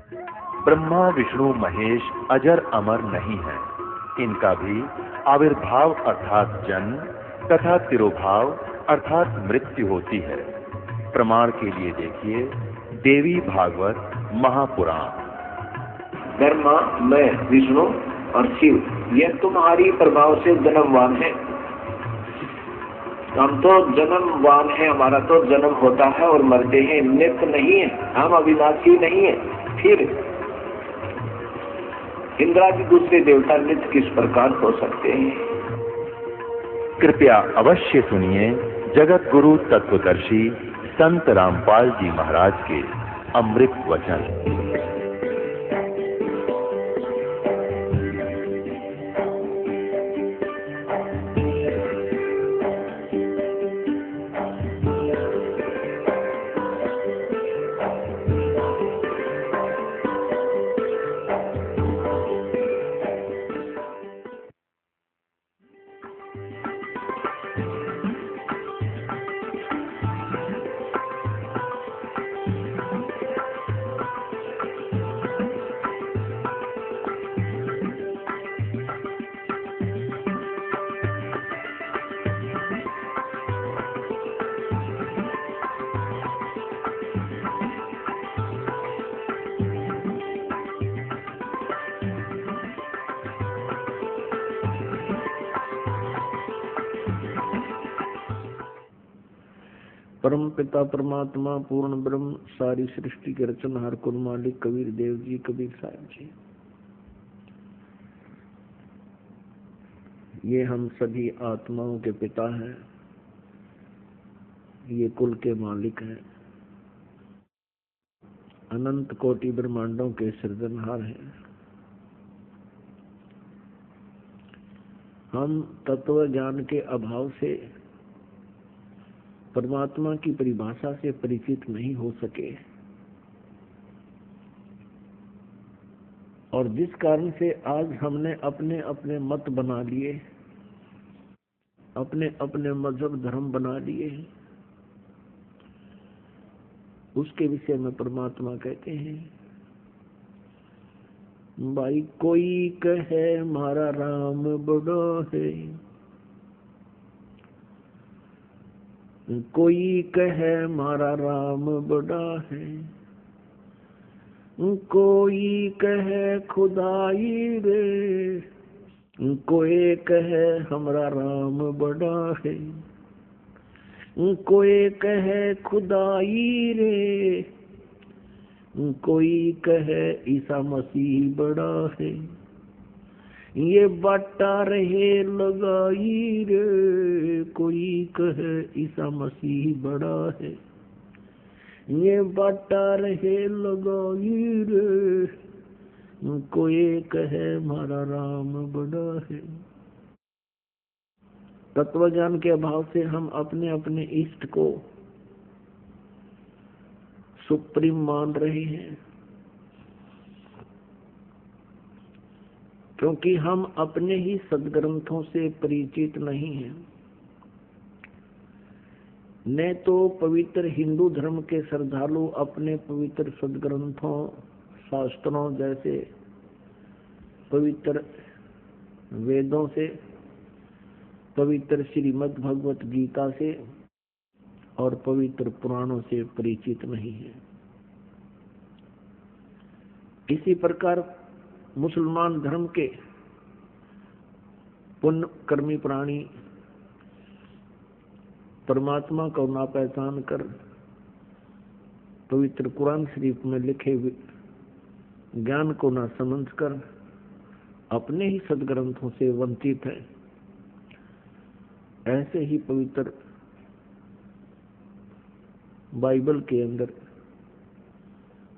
ब्रह्मा विष्णु महेश अजर अमर नहीं है। इनका भी आविर्भाव अर्थात जन्म तथा तिरोभाव अर्थात मृत्यु होती है। प्रमाण के लिए देखिए देवी भागवत महापुराण। ब्रह्मा, मैं, विष्णु और शिव ये तुम्हारी प्रभाव से जन्मवान है। हम तो जन्मवान है, हमारा तो जन्म होता है और मरते हैं, नित्य नहीं है, हम अविनाशी नहीं है। फिर इंद्रादि दूसरे देवता नित्य किस प्रकार हो सकते हैं? कृपया अवश्य सुनिए जगत गुरु तत्वदर्शी संत रामपाल जी महाराज के अमृत वचन। परम पिता परमात्मा पूर्ण ब्रह्म सारी सृष्टि के रचनहार कुल मालिक कबीर देव जी, कबीर साहब जी, ये हम सभी आत्माओं के पिता हैं, ये कुल के मालिक हैं, अनंत कोटि ब्रह्मांडों के सृजनहार हैं। हम तत्व ज्ञान के अभाव से परमात्मा की परिभाषा से परिचित नहीं हो सके, और जिस कारण से आज हमने अपने अपने मत बना लिए, अपने अपने मजहब धर्म बना लिए, उसके विषय में परमात्मा कहते हैं, भाई कोई कहे हमारा राम बड़ा है, कोई कहे हमारा राम बड़ा है, कोई कहे खुदाई रे, कोई कहे हमारा राम बड़ा है, कोई कहे खुदाई रे, कोई कहे ईसा मसीह बड़ा है, ये बाटा रहे लगाई रे, कोई कहे ईसा मसीह बड़ा है, ये बाटा रहे लगाई रे, कोई कहे हमारा राम बड़ा है। तत्व ज्ञान के अभाव से हम अपने अपने इष्ट को सुप्रीम मान रहे हैं, क्योंकि हम अपने ही सदग्रंथों से परिचित नहीं हैं। न तो पवित्र हिंदू धर्म के श्रद्धालु अपने पवित्र सदग्रंथों शास्त्रों जैसे पवित्र वेदों से, पवित्र श्रीमद् भगवत गीता से और पवित्र पुराणों से परिचित नहीं है। इसी प्रकार मुसलमान धर्म के पुण्य कर्मी प्राणी परमात्मा को ना पहचान कर पवित्र कुरान शरीफ में लिखे ज्ञान को ना समझ कर अपने ही सदग्रंथों से वंचित है। ऐसे ही पवित्र बाइबल के अंदर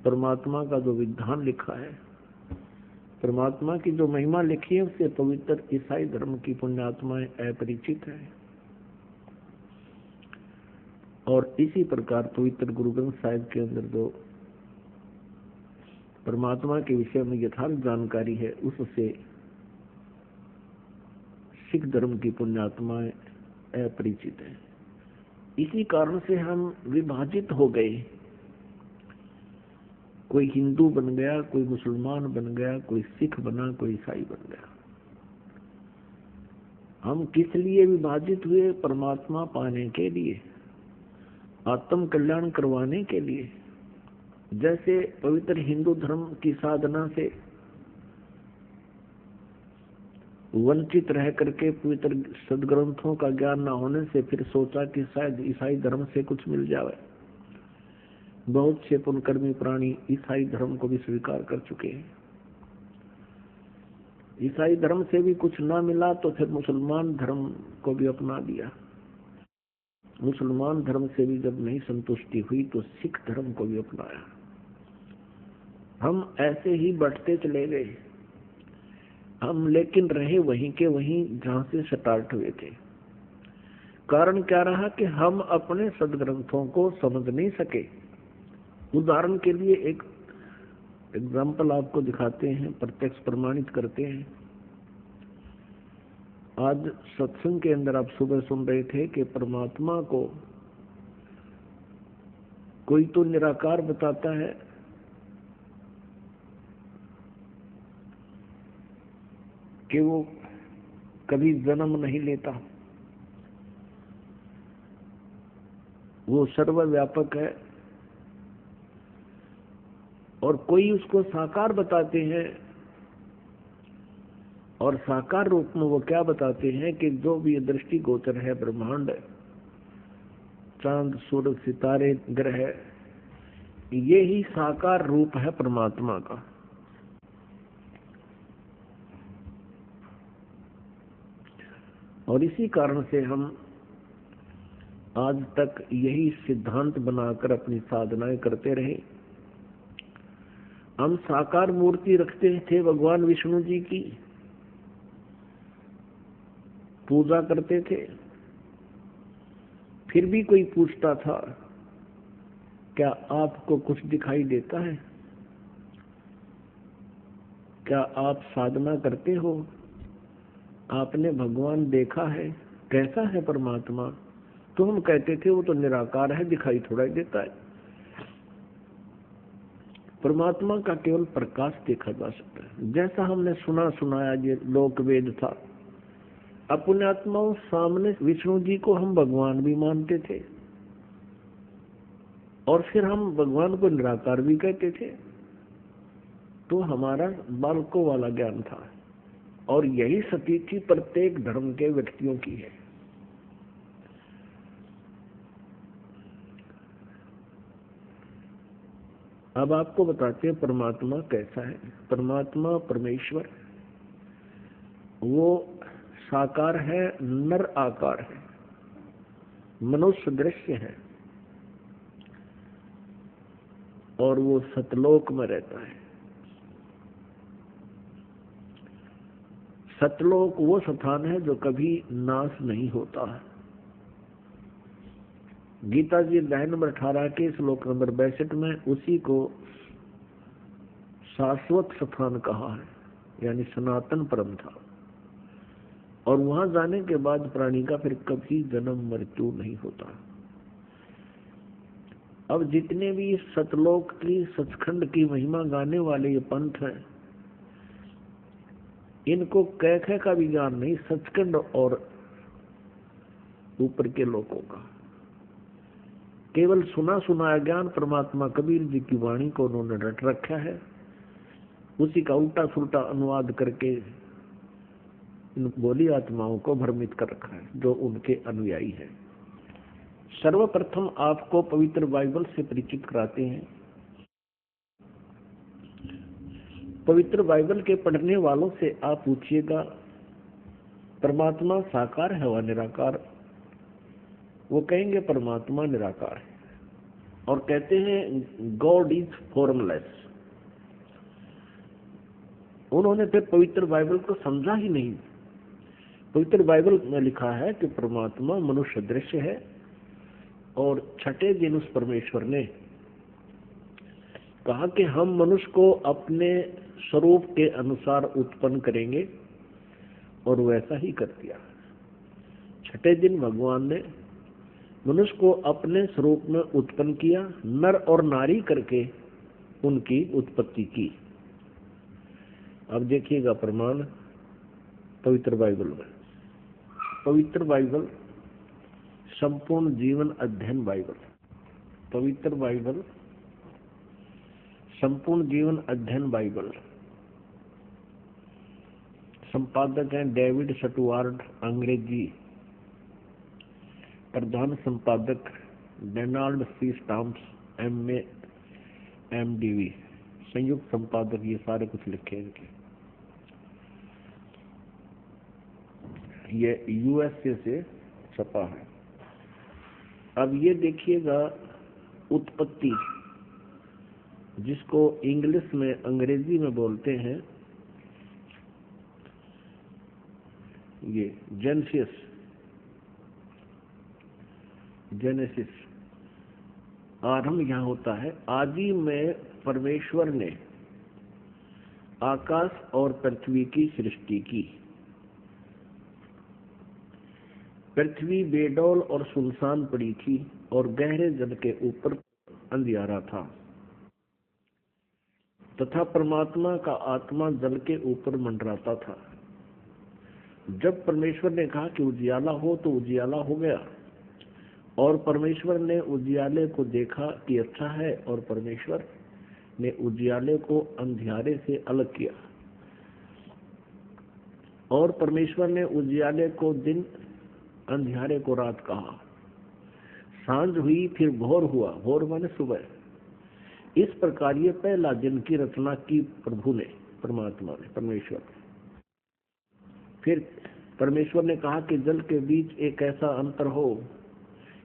परमात्मा का जो विधान लिखा है, परमात्मा की जो महिमा लिखी है, उससे पवित्र ईसाई धर्म की पुण्यात्माएं अपरिचित है। और इसी प्रकार पवित्र गुरु ग्रंथ साहिब के अंदर जो परमात्मा के विषय में यथार्थ जानकारी है, उससे सिख धर्म की पुण्यात्माएं अपरिचित है। इसी कारण से हम विभाजित हो गए। कोई हिंदू बन गया, कोई मुसलमान बन गया, कोई सिख बना, कोई ईसाई बन गया। हम किस लिए विभाजित हुए? परमात्मा पाने के लिए, आत्म कल्याण करवाने के लिए। जैसे पवित्र हिंदू धर्म की साधना से वंचित रह करके पवित्र सदग्रंथों का ज्ञान न होने से फिर सोचा कि शायद ईसाई धर्म से कुछ मिल जाए। बहुत से पुण्यकर्मी प्राणी ईसाई धर्म को भी स्वीकार कर चुके हैं। ईसाई धर्म से भी कुछ ना मिला तो फिर मुसलमान धर्म को भी अपना लिया। मुसलमान धर्म से भी जब नहीं संतुष्टि हुई तो सिख धर्म को भी अपनाया। हम ऐसे ही बढ़ते चले गए। हम लेकिन रहे वहीं के वहीं जहां से स्टार्ट हुए थे। कारण क्या रहा कि हम अपने सदग्रंथों को समझ नहीं सके। उदाहरण के लिए एक एग्जाम्पल आपको दिखाते हैं, प्रत्यक्ष प्रमाणित करते हैं। आज सत्संग के अंदर आप सुबह सुन रहे थे कि परमात्मा को कोई तो निराकार बताता है, कि वो कभी जन्म नहीं लेता, वो सर्वव्यापक है। और कोई उसको साकार बताते हैं, और साकार रूप में वो क्या बताते हैं कि जो भी दृष्टि गोचर है ब्रह्मांड, चांद सूरज सितारे ग्रह, ये ही साकार रूप है परमात्मा का। और इसी कारण से हम आज तक यही सिद्धांत बनाकर अपनी साधनाएं करते रहे। हम साकार मूर्ति रखते थे, भगवान विष्णु जी की पूजा करते थे। फिर भी कोई पूछता था, क्या आपको कुछ दिखाई देता है? क्या आप साधना करते हो? आपने भगवान देखा है? कैसा है परमात्मा? तो हम कहते थे वो तो निराकार है, दिखाई थोड़ा ही देता है। परमात्मा का केवल प्रकाश देखा जा सकता है। जैसा हमने सुना सुनाया ये लोक वेद था। अपने आत्माओं सामने विष्णु जी को हम भगवान भी मानते थे, और फिर हम भगवान को निराकार भी कहते थे। तो हमारा बालकों वाला ज्ञान था, और यही स्थिति प्रत्येक धर्म के व्यक्तियों की है। अब आपको बताते हैं परमात्मा कैसा है। परमात्मा परमेश्वर वो साकार है, नर आकार है, मनुष्य दृश्य है, और वो सतलोक में रहता है। सतलोक वो स्थान है जो कभी नाश नहीं होता है। गीता जी अध्याय नंबर 18 के श्लोक नंबर 62 में उसी को शाश्वत स्थान कहा है, यानी सनातन परम था। और वहां जाने के बाद प्राणी का फिर कभी जन्म मृत्यु नहीं होता। अब जितने भी सतलोक की सचखंड की महिमा गाने वाले ये पंथ हैं, इनको कह का भी ज्ञान नहीं, सचखंड और ऊपर के लोगों का केवल सुना सुनाया ज्ञान परमात्मा कबीर जी की वाणी को उन्होंने रट रखा है। उसी का उल्टा सुल्टा अनुवाद करके इन बोली आत्माओं को भ्रमित कर रखा है, जो उनके अनुयायी हैं। सर्वप्रथम आपको पवित्र बाइबल से परिचित कराते हैं। पवित्र बाइबल के पढ़ने वालों से आप पूछिएगा परमात्मा साकार है व निराकार? वो कहेंगे परमात्मा निराकार है, और कहते हैं गॉड इज फॉर्मलेस। उन्होंने फिर पवित्र बाइबल को समझा ही नहीं। पवित्र बाइबल में लिखा है कि परमात्मा मनुष्य दृश्य है, और छठे दिन उस परमेश्वर ने कहा कि हम मनुष्य को अपने स्वरूप के अनुसार उत्पन्न करेंगे, और वैसा ही कर दिया। छठे दिन भगवान ने मनुष्य को अपने स्वरूप में उत्पन्न किया, नर और नारी करके उनकी उत्पत्ति की। अब देखिएगा प्रमाण पवित्र बाइबल में। पवित्र बाइबल संपूर्ण जीवन अध्ययन बाइबल, पवित्र बाइबल संपूर्ण जीवन अध्ययन बाइबल, संपादक हैं डेविड स्टुअर्ट अंग्रेजी, प्रधान संपादक Donald C Stamps MA MDV, संयुक्त संपादक ये सारे कुछ लिखे हैं इनके। ये USA से छपा है। अब ये देखिएगा उत्पत्ति, जिसको इंग्लिश में अंग्रेजी में बोलते हैं ये जेनेसिस। आरंभ यहाँ होता है। आदि में परमेश्वर ने आकाश और पृथ्वी की सृष्टि की। पृथ्वी बेडौल और सुनसान पड़ी थी और गहरे जल के ऊपर अंधियारा था, तथा परमात्मा का आत्मा जल के ऊपर मंडराता था। जब परमेश्वर ने कहा कि उजियाला हो, तो उजियाला हो गया। और परमेश्वर ने उजियाले को देखा कि अच्छा है, और परमेश्वर ने उजियाले को अंधियारे से अलग किया। और परमेश्वर ने उजियाले को दिन, अंधियारे को रात कहा। सांझ हुई, फिर भोर हुआ। भोर माने सुबह। इस प्रकार ये पहला दिन की रचना की प्रभु ने, परमात्मा ने, परमेश्वर ने। फिर परमेश्वर ने कहा कि जल के बीच एक ऐसा अंतर हो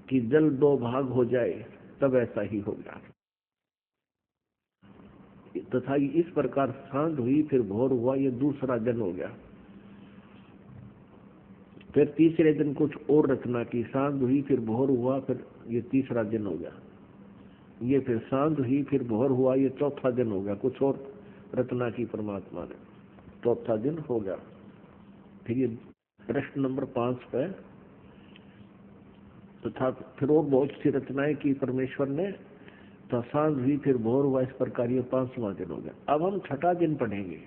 कि जल दो भाग हो जाए, तब ऐसा ही हो गया। तथा इस प्रकार सांझ हुई, फिर भोर हुआ, ये दूसरा दिन हो गया। फिर तीसरे दिन कुछ और रचना की, सांझ हुई, फिर भोर हुआ, फिर ये तीसरा दिन हो गया। ये फिर सांझ हुई, फिर भोर हुआ, ये चौथा दिन हो गया। कुछ और रचना की परमात्मा ने, चौथा दिन हो गया। फिर ये प्रश्न नंबर 5 पे, तथा फिर और बहुत सी रचनाएं की परमेश्वर ने, तो सांझ हुई, फिर भोर हुआ। इस प्रकार ये 5वां दिन हो गया। अब हम छठा दिन पढ़ेंगे।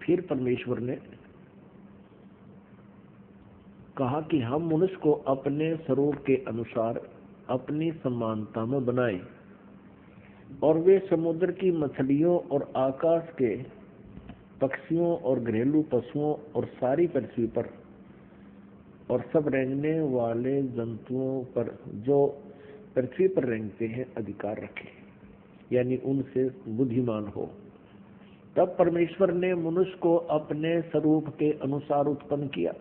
फिर परमेश्वर ने कहा कि हम मनुष्य को अपने स्वरूप के अनुसार अपनी समानता में बनाएं, और वे समुद्र की मछलियों और आकाश के पक्षियों और घरेलू पशुओं और सारी पृथ्वी पर और सब रेंगने वाले जंतुओं पर, जो पृथ्वी पर रेंगते हैं, अधिकार रखें, यानी उनसे बुद्धिमान हो। तब परमेश्वर ने मनुष्य को अपने स्वरूप के अनुसार उत्पन्न किया।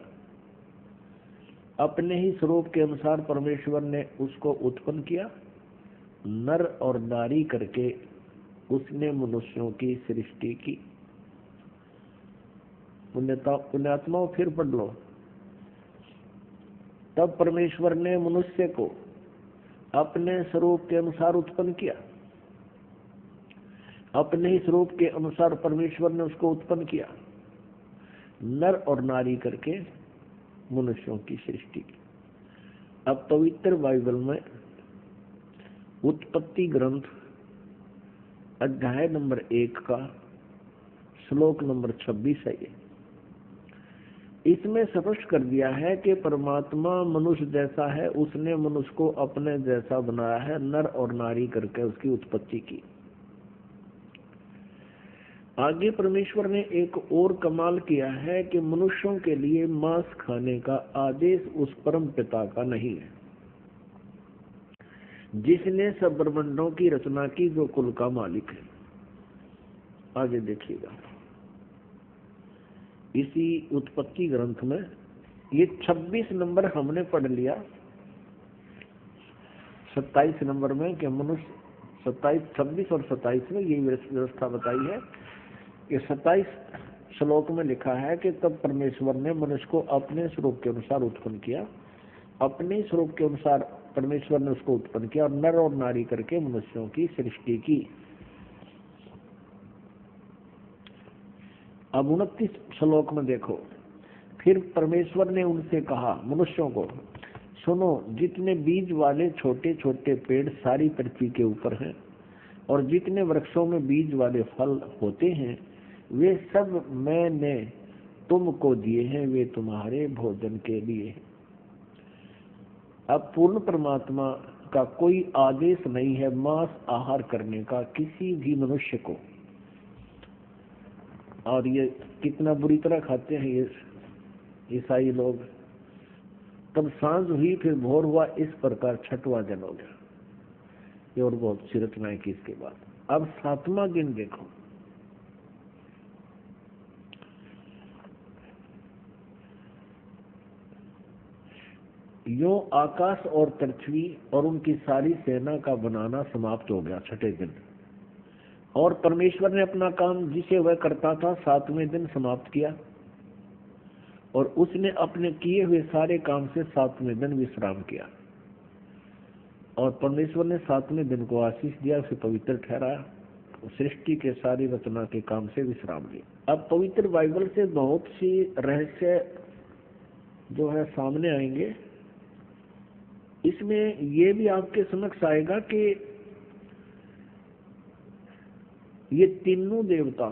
अपने ही स्वरूप के अनुसार परमेश्वर ने उसको उत्पन्न किया। नर और नारी करके उसने मनुष्यों की सृष्टि की। पुण्यात्माओं, फिर पढ़ लो। तब परमेश्वर ने मनुष्य को अपने स्वरूप के अनुसार उत्पन्न किया। अपने ही स्वरूप के अनुसार परमेश्वर ने उसको उत्पन्न किया। नर और नारी करके मनुष्यों की सृष्टि की। अब पवित्र बाइबल में उत्पत्ति ग्रंथ अध्याय नंबर 1 का श्लोक नंबर 26 है। इसमें स्पष्ट कर दिया है कि परमात्मा मनुष्य जैसा है, उसने मनुष्य को अपने जैसा बनाया है, नर और नारी करके उसकी उत्पत्ति की। आगे परमेश्वर ने एक और कमाल किया है कि मनुष्यों के लिए मांस खाने का आदेश उस परम पिता का नहीं है जिसने सब ब्रह्मांडों की रचना की, जो कुल का मालिक है। आगे देखिएगा, इसी उत्पत्ति ग्रंथ में ये 26 नंबर हमने पढ़ लिया। 27 नंबर में कि मनुष्य 26 और 27 में यही व्यवस्था बताई है कि 27 श्लोक में लिखा है कि तब परमेश्वर ने मनुष्य को अपने स्वरूप के अनुसार उत्पन्न किया। अपने स्वरूप के अनुसार परमेश्वर ने उसको उत्पन्न किया और नर और नारी करके मनुष्यों की सृष्टि की। अब 29 श्लोक में देखो, फिर परमेश्वर ने उनसे कहा, मनुष्यों को, सुनो, जितने बीज वाले छोटे छोटे पेड़ सारी पृथ्वी के ऊपर हैं और जितने वृक्षों में बीज वाले फल होते हैं वे सब मैंने तुमको दिए हैं, वे तुम्हारे भोजन के लिए हैं। अब पूर्ण परमात्मा का कोई आदेश नहीं है मांस आहार करने का किसी भी मनुष्य को। और ये कितना बुरी तरह खाते हैं ये ईसाई लोग। तब सांझ हुई, फिर भोर हुआ, इस प्रकार छठवां दिन हो गया। ये और बहुत सी रचनाएं की इसके बाद। अब सातवां दिन देखो, यो आकाश और पृथ्वी और उनकी सारी सेना का बनाना समाप्त हो गया छठे दिन। और परमेश्वर ने अपना काम जिसे वह करता था सातवें दिन समाप्त किया और उसने अपने किए हुए सारे काम से सातवें दिन विश्राम किया। और परमेश्वर ने सातवें दिन को आशीष दिया, उसे पवित्र ठहराया, सृष्टि के सारी रचना के काम से विश्राम लिया। अब पवित्र बाइबल से बहुत सी रहस्य जो है सामने आएंगे। इसमें ये भी आपके समक्ष आएगा कि ये तीनों देवता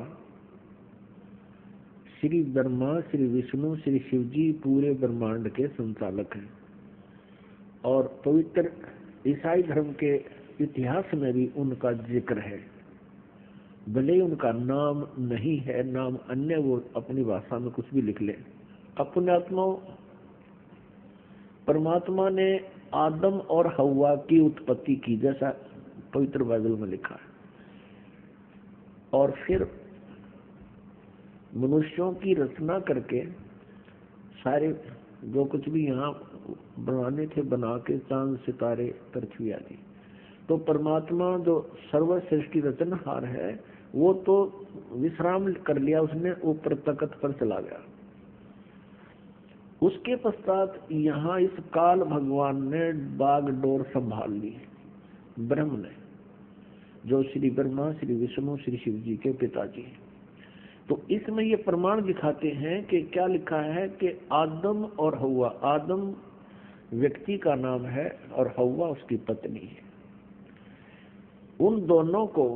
श्री ब्रह्मा, श्री विष्णु, श्री शिव जी पूरे ब्रह्मांड के संचालक हैं। और पवित्र ईसाई धर्म के इतिहास में भी उनका जिक्र है, भले ही उनका नाम नहीं है, नाम अन्य वो अपनी भाषा में कुछ भी लिख ले। अपने आत्मा परमात्मा ने आदम और हव्वा की उत्पत्ति की जैसा पवित्र बाइबल में लिखा है। और फिर मनुष्यों की रचना करके सारे जो कुछ भी यहाँ बनाने थे बना के, चांद सितारे पृथ्वी आदि। तो परमात्मा जो सर्वश्रेष्ठ रचनहार है वो तो विश्राम कर लिया, उसने ऊपर तख्त पर चला गया। उसके पश्चात यहाँ इस काल भगवान ने बागडोर संभाल ली, ब्रह्म ने, जो श्री ब्रह्मा, श्री विष्णु, श्री शिव जी के पिताजी। तो इसमें ये प्रमाण दिखाते हैं कि क्या लिखा है कि आदम और हव्वा, आदम व्यक्ति का नाम है और हव्वा उसकी पत्नी है, उन दोनों को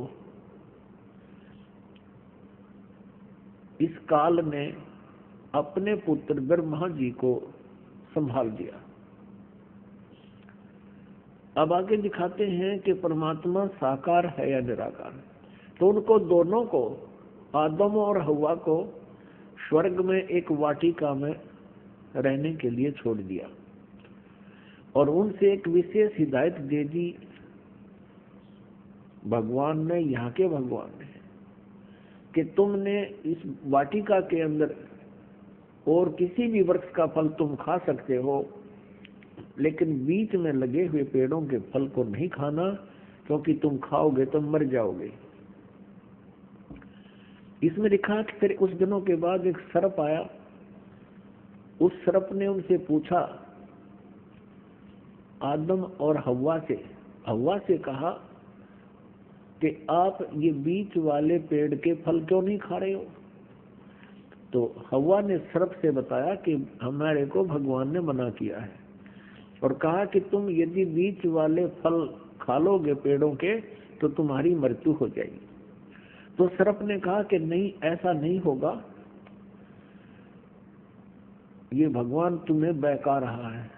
इस काल ने अपने पुत्र ब्रह्मा जी को संभाल दिया। अब आगे दिखाते हैं कि परमात्मा साकार है या निराकार। तो उनको दोनों को, आदम और हव्वा को, स्वर्ग में एक वाटिका में रहने के लिए छोड़ दिया और उनसे एक विशेष हिदायत दे दी भगवान ने, यहाँ के भगवान ने, कि तुमने इस वाटिका के अंदर और किसी भी वृक्ष का फल तुम खा सकते हो, लेकिन बीच में लगे हुए पेड़ों के फल को नहीं खाना, क्योंकि तुम खाओगे तो मर जाओगे। इसमें लिखा कि फिर उस दिनों के बाद एक सर्प आया। उस सर्प ने उनसे पूछा, आदम और हव्वा से कहा कि आप ये बीच वाले पेड़ के फल क्यों नहीं खा रहे हो? तो हव्वा ने सर्प से बताया कि हमारे को भगवान ने मना किया है और कहा कि तुम यदि बीच वाले फल खा लोगे पेड़ों के तो तुम्हारी मृत्यु हो जाएगी। तो सर्प ने कहा कि नहीं, ऐसा नहीं होगा, ये भगवान तुम्हें बहका रहा है,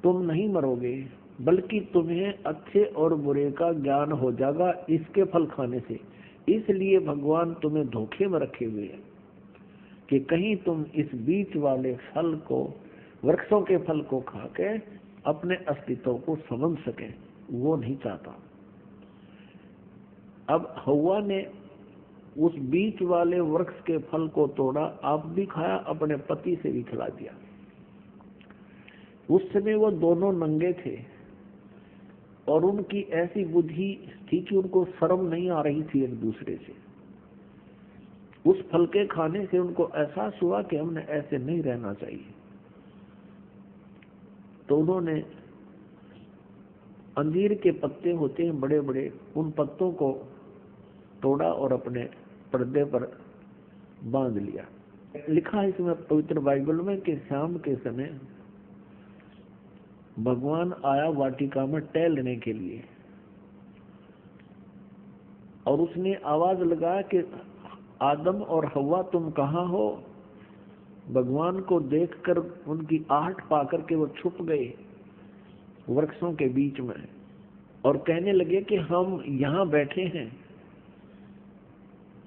तुम नहीं मरोगे, बल्कि तुम्हें अच्छे और बुरे का ज्ञान हो जाएगा इसके फल खाने से। इसलिए भगवान तुम्हें धोखे में रखे हुए हैं कि कहीं तुम इस बीच वाले फल को, वृक्षों के फल को खा के अपने अस्तित्व को समझ सके, वो नहीं चाहता। अब हव्वा ने उस बीच वाले वृक्ष के फल को तोड़ा, आप भी खाया, अपने पति से भी खिला दिया। उस समय वो दोनों नंगे थे और उनकी ऐसी बुद्धि थी कि उनको शर्म नहीं आ रही थी एक दूसरे से। उस फल के खाने से उनको एहसास हुआ कि हमने ऐसे नहीं रहना चाहिए। तो उन्होंने अंजीर के पत्ते होते हैं बड़े बड़े, उन पत्तों को तोड़ा और अपने पर्दे पर बांध लिया। लिखा है इसमें पवित्र बाइबल में कि शाम के समय भगवान आया वाटिका में टहलने के लिए और उसने आवाज लगाया कि आदम और हव्वा तुम कहाँ हो। भगवान को देखकर उनकी आहट पाकर के वो छुप गए वृक्षों के बीच में और कहने लगे कि हम यहाँ बैठे हैं,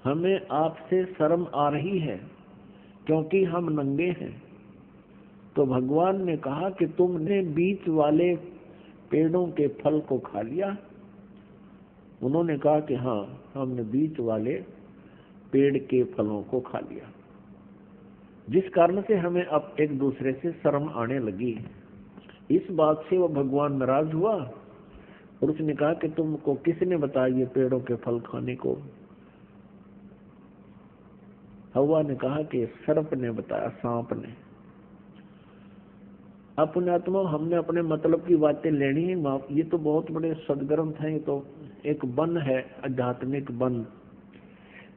हमें आपसे शर्म आ रही है क्योंकि हम नंगे हैं। तो भगवान ने कहा कि तुमने बीच वाले पेड़ों के फल को खा लिया। उन्होंने कहा कि हाँ, हमने बीच वाले पेड़ के फलों को खा लिया, जिस कारण से हमें अब एक दूसरे से शर्म आने लगी। इस बात से वो भगवान नाराज हुआ और उसने कहा कि तुमको किसने बताया ये पेड़ों के फल खाने को। हव्वा ने कहा कि सर्प ने बताया, सांप ने। अपने आत्मा हमने अपने मतलब की बातें लेनी है। ये तो बहुत बड़े सदग्रंथ हैं, ये तो एक वन है, आध्यात्मिक वन,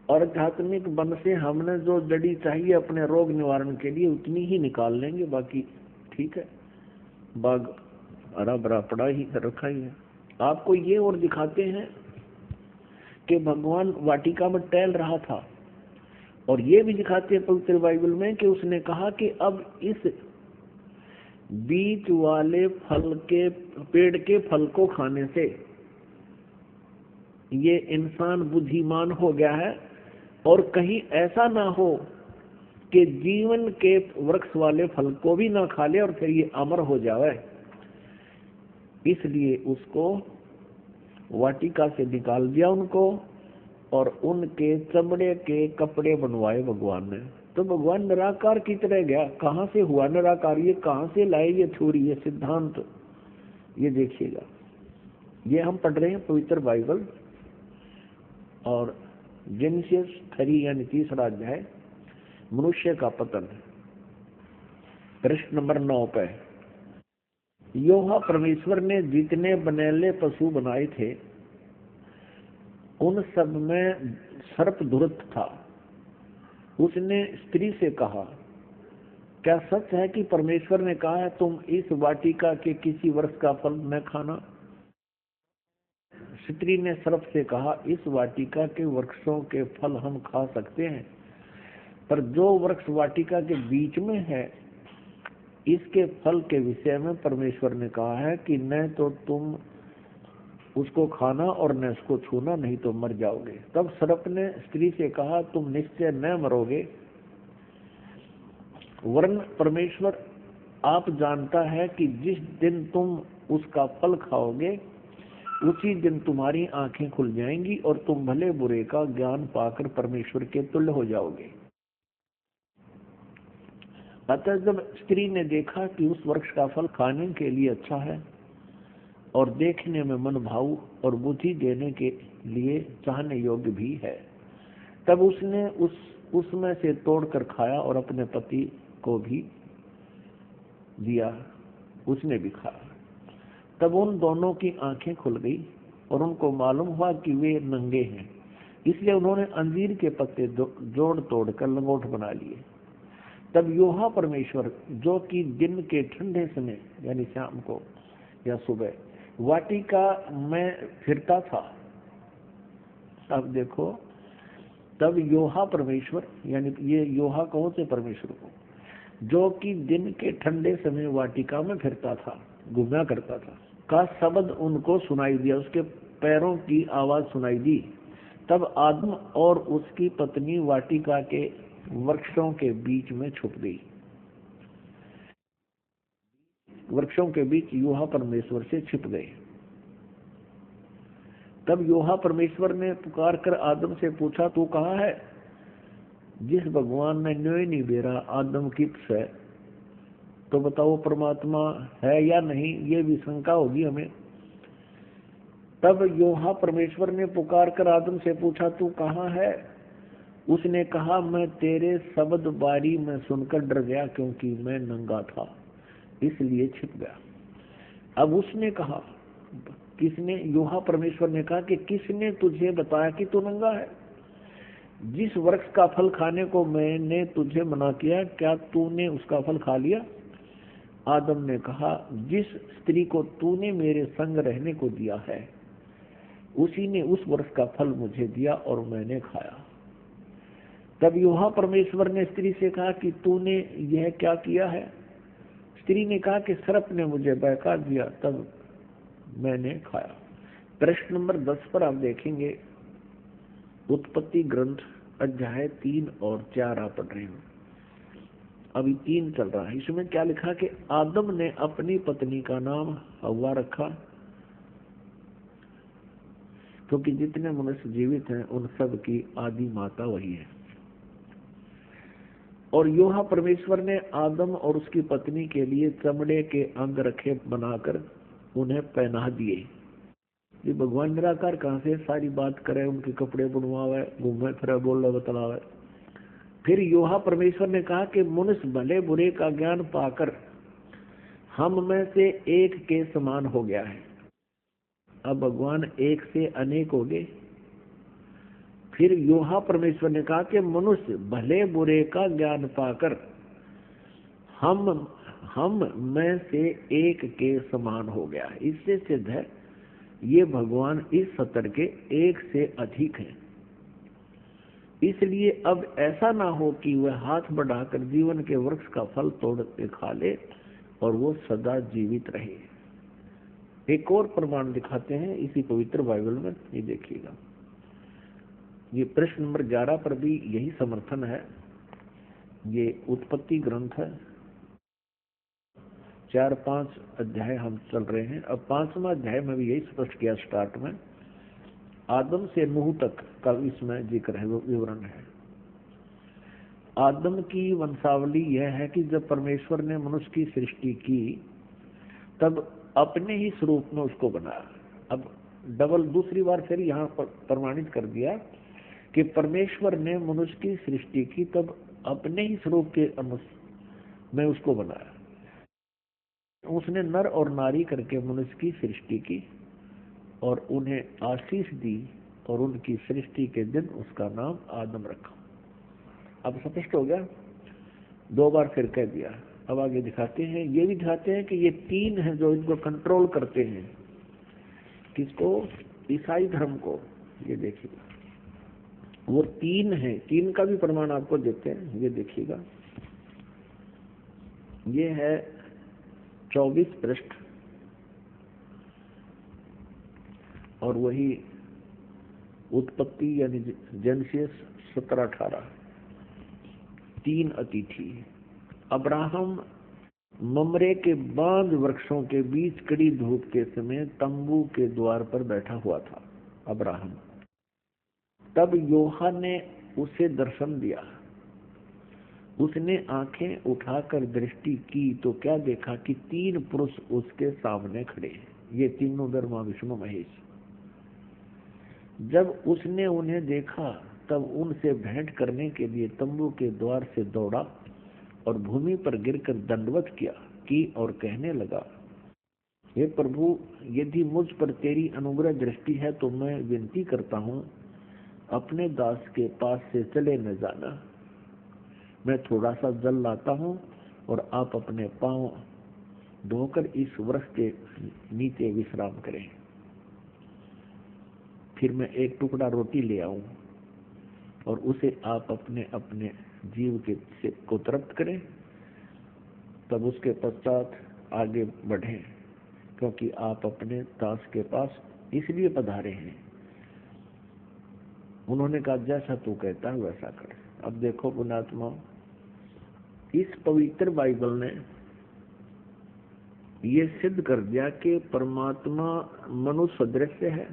और आध्यात्मिक वन से हमने जो जड़ी चाहिए अपने रोग निवारण के लिए उतनी ही निकाल लेंगे, बाकी ठीक है, बाग हरा भरा पड़ा ही रखा ही है। आपको ये और दिखाते हैं कि भगवान वाटिका में टहल रहा था, और ये भी दिखाते हैं पवित्र बाइबल में कि उसने कहा कि अब इस बीच वाले फल के पेड़ के फल को खाने से ये इंसान बुद्धिमान हो गया है, और कहीं ऐसा ना हो कि जीवन के वृक्ष वाले फल को भी ना खा ले और फिर ये अमर हो जाए। इसलिए उसको वाटिका से निकाल दिया उनको, और उनके चमड़े के कपड़े बनवाए भगवान ने। तो भगवान निराकार की तरह गया। कहाँ से हुआ निराकार, ये कहाँ से लाए ये थ्योरी, ये सिद्धांत, ये देखिएगा। ये हम पढ़ रहे हैं पवित्र बाइबल, और जेनेसिस 3 यानी 3 अध्याय, मनुष्य का पतन, पृष्ठ नंबर 9 पे। यहोवा परमेश्वर ने जितने बनेले पशु बनाए थे उन सब में सर्प दुष्ट था। उसने स्त्री से कहा, क्या सच है कि परमेश्वर ने कहा है तुम इस वाटिका के किसी वृक्ष का फल न खाना? स्त्री ने सर्प से कहा, इस वाटिका के वृक्षों के फल हम खा सकते हैं, पर जो वृक्ष वाटिका के बीच में है इसके फल के विषय में परमेश्वर ने कहा है कि न तो तुम उसको खाना और न उसको छूना, नहीं तो मर जाओगे। तब सर्प ने स्त्री से कहा, तुम निश्चय न मरोगे, वरन परमेश्वर आप जानता है कि जिस दिन तुम उसका फल खाओगे उसी दिन तुम्हारी आंखें खुल जाएंगी और तुम भले बुरे का ज्ञान पाकर परमेश्वर के तुल्य हो जाओगे। अतः जब स्त्री ने देखा कि उस वृक्ष का फल खाने के लिए अच्छा है और देखने में मन भाऊ और बुद्धि देने के लिए चाहने योग्य भी है, तब उसने उसमें से तोड़कर खाया और अपने पति को भी दिया, उसने भी खाया। तब उन दोनों की आंखें खुल गई और उनको मालूम हुआ कि वे नंगे हैं, इसलिए उन्होंने अंजीर के पत्ते जोड़ तोड़कर लंगोट बना लिए। तब यहोवा परमेश्वर, जो कि दिन के ठंडे समय यानी शाम को या सुबह वाटिका में फिरता था, अब देखो, तब यहोवा परमेश्वर, यानी ये यहोवा कौन से परमेश्वर को, जो कि दिन के ठंडे समय वाटिका में फिरता था, घूमा करता था, का शब्द उनको सुनाई दिया, उसके पैरों की आवाज सुनाई दी। तब आदम और उसकी पत्नी वाटिका के वृक्षों के बीच में छुप गई। वृक्षों के बीच यहोवा परमेश्वर से छिप गए। तब यहोवा परमेश्वर ने पुकार कर आदम से पूछा, तू कहाँ है? जिस भगवान ने न्योय नहीं बेरा आदम की से, तो बताओ परमात्मा है या नहीं, ये भी शंका होगी हमें। तब यहोवा परमेश्वर ने पुकार कर आदम से पूछा, तू कहाँ है? उसने कहा, मैं तेरे शब्द बारी में सुनकर डर गया, क्योंकि मैं नंगा था इसलिए छिप गया। अब उसने कहा, किसने? यहोवा परमेश्वर ने कहा कि किसने तुझे बताया कि तू नंगा है? जिस वृक्ष का फल खाने को मैंने तुझे मना किया, क्या तूने उसका फल खा लिया? आदम ने कहा, जिस स्त्री को तूने मेरे संग रहने को दिया है उसी ने उस वर्ष का फल मुझे दिया और मैंने खाया। तब यहोवा परमेश्वर ने स्त्री से कहा कि तूने यह क्या किया है? स्त्री ने कहा कि सर्प ने मुझे बहका दिया, तब मैंने खाया। प्रश्न नंबर 10 पर आप देखेंगे, उत्पत्ति ग्रंथ अध्याय 3 और 4 आप पढ़ रहे हो, अभी 3 चल रहा है। इसमें क्या लिखा कि आदम ने अपनी पत्नी का नाम हव्वा रखा, क्योंकि जितने मनुष्य जीवित हैं उन सब की आदि माता वही है। और यहोवा परमेश्वर ने आदम और उसकी पत्नी के लिए चमड़े के अंग रखे बनाकर उन्हें पहना दिए। ये भगवान निराकार कहाँ से सारी बात करे, उनके कपड़े बुनवावे, घूमे फिरे, बोले बतलावे। फिर यहोवा परमेश्वर ने कहा कि मनुष्य भले बुरे का ज्ञान पाकर हम में से एक के समान हो गया है। अब भगवान एक से अनेक हो गए। फिर यहोवा परमेश्वर ने कहा कि मनुष्य भले बुरे का ज्ञान पाकर हम में से एक के समान हो गया है। इससे सिद्ध है ये भगवान इस सतर के एक से अधिक है। इसलिए अब ऐसा ना हो कि वह हाथ बढ़ाकर जीवन के वृक्ष का फल तोड़ के खा ले और वो सदा जीवित रहे। एक और प्रमाण दिखाते हैं इसी पवित्र बाइबल में, ये देखिएगा। ये प्रश्न नंबर 11 पर भी यही समर्थन है। ये उत्पत्ति ग्रंथ है, 4-5 अध्याय हम चल रहे हैं। अब 5वां अध्याय में भी यही स्पष्ट किया स्टार्ट में, आदम से नूह तक का इसमें जिक्र है, विवरण है। आदम की वंशावली यह है कि जब परमेश्वर ने मनुष्य की सृष्टि की तब अपने ही स्वरूप में उसको बनाया। अब डबल दूसरी बार फिर यहाँ पर प्रमाणित कर दिया कि परमेश्वर ने मनुष्य की सृष्टि की तब अपने ही स्वरूप के अनुसार में उसको बनाया। उसने नर और नारी करके मनुष्य की सृष्टि की और उन्हें आशीष दी और उनकी सृष्टि के दिन उसका नाम आदम रखा। अब स्पष्ट हो गया, 2 बार फिर कह दिया। अब आगे दिखाते हैं, ये भी दिखाते हैं कि ये 3 हैं जो इनको कंट्रोल करते हैं। किसको? ईसाई धर्म को। ये देखिएगा, वो 3 हैं, 3 का भी प्रमाण आपको देते हैं। ये देखिएगा, ये है 24 पृष्ठ और वही उत्पत्ति यानी जेनेसिस 17-18। 3 अतिथि। अब्राहम ममरे के बांज वृक्षों के बीच कड़ी धूप के समय तंबू के द्वार पर बैठा हुआ था। अब्राहम। तब यहोवा ने उसे दर्शन दिया। उसने आंखें उठाकर दृष्टि की तो क्या देखा कि 3 पुरुष उसके सामने खड़े हैं। ये तीनों ब्रह्मा विष्णु महेश। जब उसने उन्हें देखा तब उनसे भेंट करने के लिए तंबू के द्वार से दौड़ा और भूमि पर गिरकर दंडवत किया की और कहने लगा, हे प्रभु, यदि मुझ पर तेरी अनुग्रह दृष्टि है तो मैं विनती करता हूँ अपने दास के पास से चले न जाना। मैं थोड़ा सा जल लाता हूँ और आप अपने पांव धोकर इस वृक्ष के नीचे विश्राम करें। फिर मैं एक टुकड़ा रोटी ले आऊं और उसे आप अपने अपने जीव के से को तृप्त करें, तब उसके पश्चात आगे बढ़ें, क्योंकि आप अपने दास के पास इसलिए पधारे हैं। उन्होंने कहा, जैसा तू कहता है वैसा कर। अब देखो पुण्यात्मा, इस पवित्र बाइबल ने ये सिद्ध कर दिया कि परमात्मा मनुष्य सदृश है,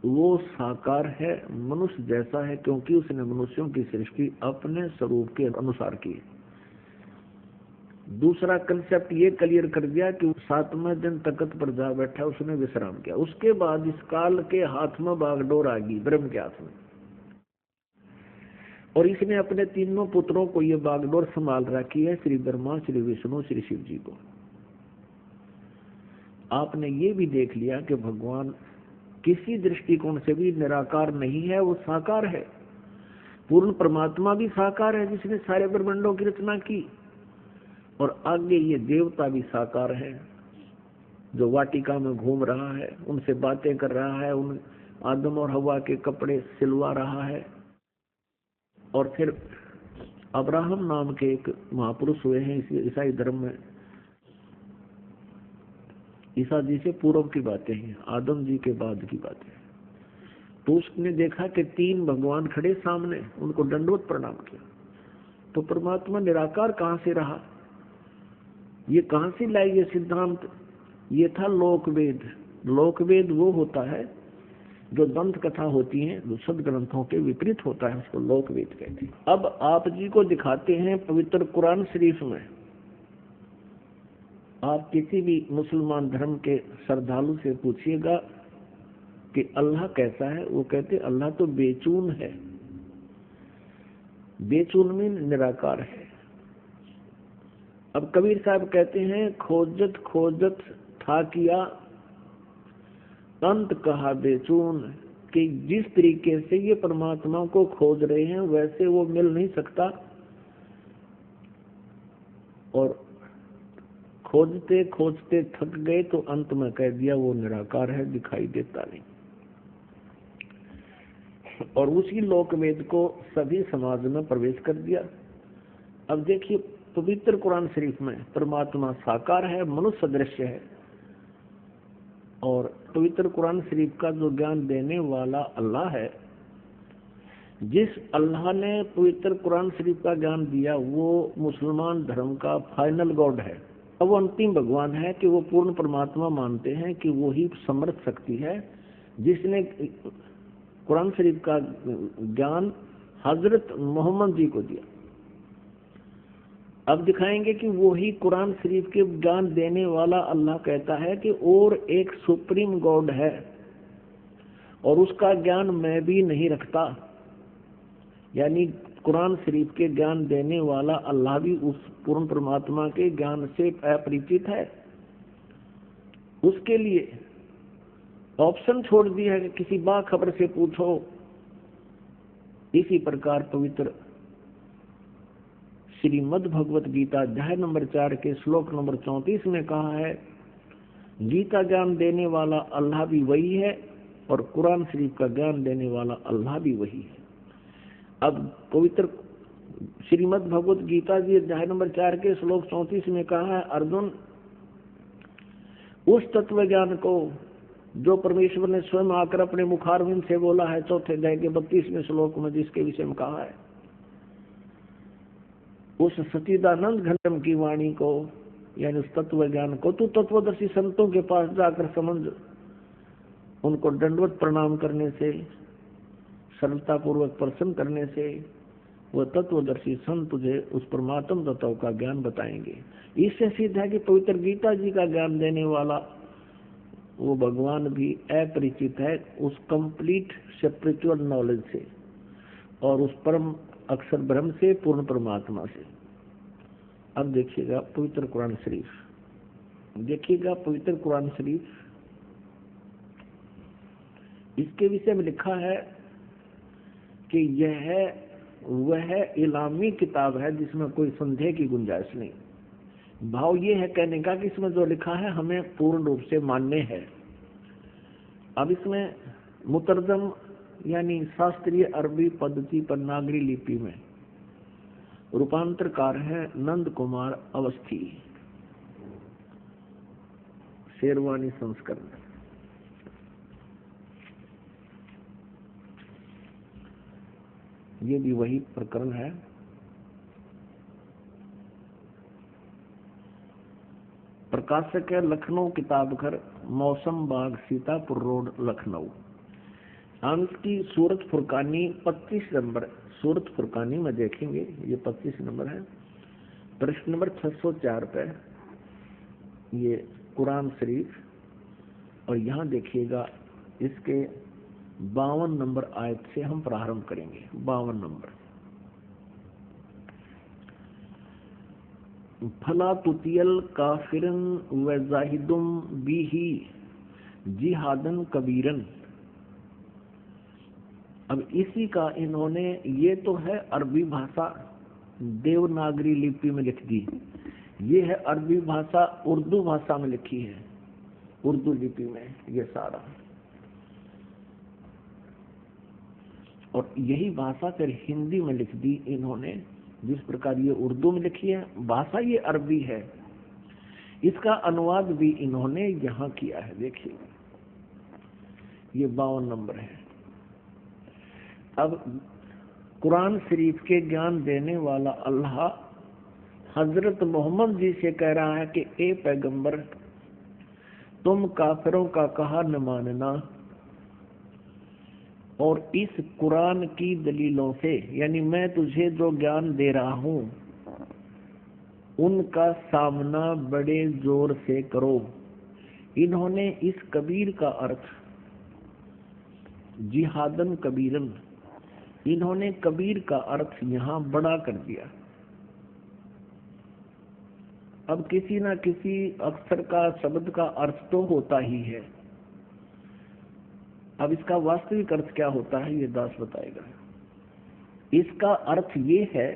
वो साकार है, मनुष्य जैसा है, क्योंकि उसने मनुष्यों की सृष्टि अपने स्वरूप के अनुसार की। दूसरा कंसेप्ट ये क्लियर कर दिया कि 7वें दिन तख्त पर जा बैठा, उसने विश्राम किया। उसके बाद इस काल के हाथ में बागडोर आ गई, ब्रह्म के हाथ में, और इसने अपने तीनों पुत्रों को ये बागडोर संभाल रखी है, श्री ब्रह्मा, श्री विष्णु, श्री शिव जी को। आपने ये भी देख लिया कि भगवान किसी दृष्टिकोण से भी निराकार नहीं है, वो साकार है। पूर्ण परमात्मा भी साकार है जिसने सारे ब्रह्मांडों की रचना की। और आगे ये देवता भी साकार है जो वाटिका में घूम रहा है, उनसे बातें कर रहा है, उन आदम और हवा के कपड़े सिलवा रहा है। और फिर अब्राहम नाम के एक महापुरुष हुए हैं ईसाई धर्म में। ईसा जी से पूर्व की बातें हैं, आदम जी के बाद की बातें। तो उसने देखा कि 3 भगवान खड़े सामने, उनको दंडवत प्रणाम किया। तो परमात्मा निराकार कहाँ से रहा, ये कहाँ से लाई ये सिद्धांत? ये था लोकवेद। लोकवेद वो होता है जो दंत कथा होती है, जो सदग्रंथों के विपरीत होता है, उसको लोकवेद कहते हैं। अब आप जी को दिखाते हैं पवित्र कुरान शरीफ में। आप किसी भी मुसलमान धर्म के श्रद्धालु से पूछिएगा कि अल्लाह कैसा है, वो कहते अल्लाह तो बेचून है। बेचून में निराकार है। अब कबीर साहब कहते हैं खोजत खोजत था किया अंत कहा बेचून, कि जिस तरीके से ये परमात्मा को खोज रहे हैं वैसे वो मिल नहीं सकता, और खोजते खोजते थक गए तो अंत में कह दिया वो निराकार है, दिखाई देता नहीं। और उसी लोकवेद को सभी समाज में प्रवेश कर दिया। अब देखिए पवित्र कुरान शरीफ में परमात्मा साकार है, मनुष्य सदृश्य है, और पवित्र कुरान शरीफ का जो ज्ञान देने वाला अल्लाह है, जिस अल्लाह ने पवित्र कुरान शरीफ का ज्ञान दिया वो मुसलमान धर्म का फाइनल गॉड है। अब वो अंतिम भगवान है कि वो पूर्ण परमात्मा मानते हैं कि वो ही समर्थ शक्ति है जिसने कुरान शरीफ का ज्ञान हजरत मोहम्मद जी को दिया। अब दिखाएंगे कि वो ही कुरान शरीफ के ज्ञान देने वाला अल्लाह कहता है कि और एक सुप्रीम गॉड है और उसका ज्ञान मैं भी नहीं रखता। यानी कुरान शरीफ के ज्ञान देने वाला अल्लाह भी उस पूर्ण परमात्मा के ज्ञान से अपरिचित है। उसके लिए ऑप्शन छोड़ दिया है कि किसी बाखबर से पूछो। इसी प्रकार पवित्र श्रीमद् भगवत गीता अध्याय नंबर 4 के श्लोक नंबर 34 में कहा है, गीता ज्ञान देने वाला अल्लाह भी वही है और कुरान शरीफ का ज्ञान देने वाला अल्लाह भी वही है। अब पवित्र श्रीमद् भगवत गीता जी अध्याय नंबर 4 के श्लोक 34 में कहा है, अर्जुन उस तत्व ज्ञान को जो परमेश्वर ने स्वयं आकर अपने मुखारविंद से बोला है, चौथे अध्याय के 32वें श्लोक में जिसके विषय में कहा है, उस सच्चिदानंद घनम की वाणी को, यानी उस तत्व ज्ञान को तू तत्वदर्शी संतों के पास जाकर समझ। उनको दंडवत प्रणाम करने से, सरलता पूर्वक प्रसन्न करने से वह तत्वदर्शी संत तुझे उस परमात्म तत्व का ज्ञान बताएंगे। इससे सिद्ध है कि पवित्र गीता जी का ज्ञान देने वाला वो भगवान भी अपरिचित है उस कंप्लीट स्पिरिचुअल नॉलेज से और उस परम अक्षर ब्रह्म से, पूर्ण परमात्मा से। अब देखिएगा पवित्र कुरान शरीफ, देखिएगा पवित्र कुरान शरीफ, इसके विषय में लिखा है कि यह वह इलामी किताब है जिसमें कोई संदेह की गुंजाइश नहीं। भाव ये है कहने का कि इसमें जो लिखा है हमें पूर्ण रूप से मान्य है। अब इसमें मुतरजम यानी शास्त्रीय अरबी पद्धति पर नागरी लिपि में रूपांतरकार है नंद कुमार अवस्थी, शेरवानी संस्करण। ये भी वही प्रकरण है। प्रकाशक है लखनऊ किताब घर, मौसम बाग, सीतापुर रोड, लखनऊ। हम इसकी सूरत फुरकानी 25 नंबर सूरत फुरकानी में देखेंगे, ये 25 नंबर है, प्रश्न नंबर 604 पे ये कुरान शरीफ। और यहाँ देखिएगा इसके 52 नंबर आयत से हम प्रारंभ करेंगे। 52 नंबर, फला तुतियल काफिरन व जाहिदुम बिही जिहादन कबीरन। अब इसी का इन्होंने, ये तो है अरबी भाषा देवनागरी लिपि में लिख दी, ये है अरबी भाषा, उर्दू भाषा में लिखी है, उर्दू लिपि में ये सारा। और यही भाषा फिर हिंदी में लिख दी इन्होंने, जिस प्रकार ये उर्दू में लिखी है। भाषा ये अरबी है, इसका अनुवाद भी इन्होंने यहाँ किया है। देखिए ये 52 नंबर है। अब कुरान शरीफ के ज्ञान देने वाला अल्लाह हजरत मोहम्मद जी से कह रहा है कि ए पैगंबर, तुम काफिरों का कहा न मानना, और इस कुरान की दलीलों से, यानी मैं तुझे जो ज्ञान दे रहा हूं उनका सामना बड़े जोर से करो। इन्होंने इस कबीर का अर्थ जिहादन कबीरन, इन्होंने कबीर का अर्थ यहाँ बड़ा कर दिया। अब किसी ना किसी अक्षर का, शब्द का अर्थ तो होता ही है। अब इसका वास्तविक अर्थ क्या होता है ये दास बताएगा। इसका अर्थ ये है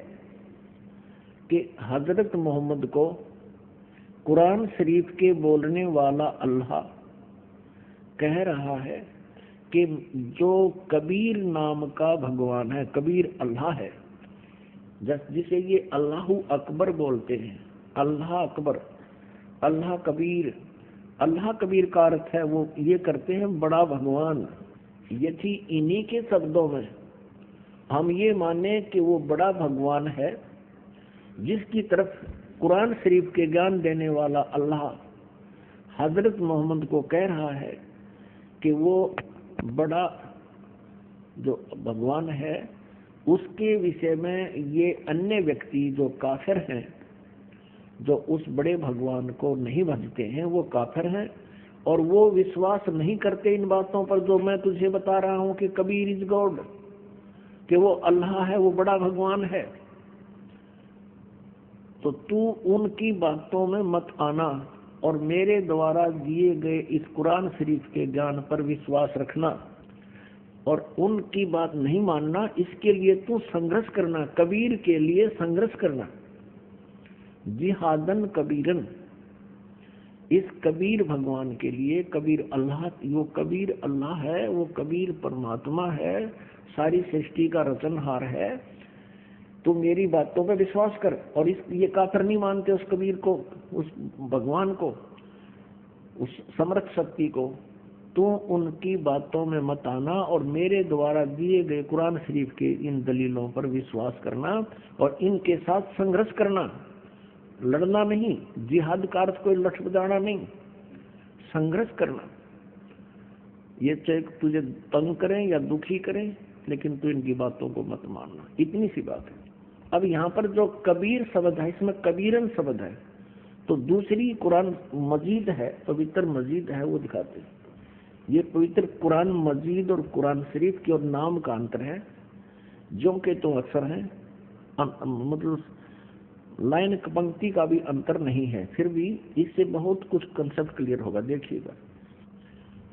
कि हजरत मोहम्मद को कुरान शरीफ के बोलने वाला अल्लाह कह रहा है कि जो कबीर नाम का भगवान है, कबीर अल्लाह है, जिसे ये अल्लाह अकबर बोलते हैं, अल्लाह अकबर, अल्लाह कबीर। अल्लाह कबीर का अर्थ है वो ये करते हैं बड़ा भगवान। यदि इन्हीं के शब्दों में हम ये माने कि वो बड़ा भगवान है, जिसकी तरफ कुरान शरीफ के ज्ञान देने वाला अल्लाह हजरत मोहम्मद को कह रहा है कि वो बड़ा जो भगवान है, उसके विषय में ये अन्य व्यक्ति जो काफिर हैं, जो उस बड़े भगवान को नहीं भजते हैं, वो काफिर हैं और वो विश्वास नहीं करते इन बातों पर जो मैं तुझे बता रहा हूं कि कबीर इज गॉड, कि वो अल्लाह है, वो बड़ा भगवान है। तो तू उनकी बातों में मत आना और मेरे द्वारा दिए गए इस कुरान शरीफ के ज्ञान पर विश्वास रखना और उनकी बात नहीं मानना। इसके लिए तू संघर्ष करना, कबीर के लिए संघर्ष करना। जिहादन कबीरन, इस कबीर भगवान के लिए, कबीर अल्लाह, वो कबीर अल्लाह है, वो कबीर परमात्मा है, सारी सृष्टि का रचनहार है। तू मेरी बातों पे विश्वास कर। और ये काफिर नहीं मानते उस कबीर को, उस भगवान को, उस समर्थ शक्ति को। तू उनकी बातों में मत आना और मेरे द्वारा दिए गए कुरान शरीफ के इन दलीलों पर विश्वास करना और इनके साथ संघर्ष करना। लड़ना नहीं, जिहाद का अर्थ कोई लठ बजाना नहीं, संघर्ष करना। ये चाहे तुझे तंग करें या दुखी करें, लेकिन तू इनकी बातों को मत मानना। इतनी सी बात है। अब यहाँ पर जो कबीर शब्द है, इसमें कबीरन शब्द है, तो दूसरी कुरान मजीद है, पवित्र मजीद है, वो दिखाते हैं। ये पवित्र कुरान मजीद और कुरान शरीफ के और नाम का अंतर है, जो के तो अक्सर है, मतलब लाइन पंक्ति का भी अंतर नहीं है, फिर भी इससे बहुत कुछ कंसेप्ट क्लियर होगा। देखिएगा,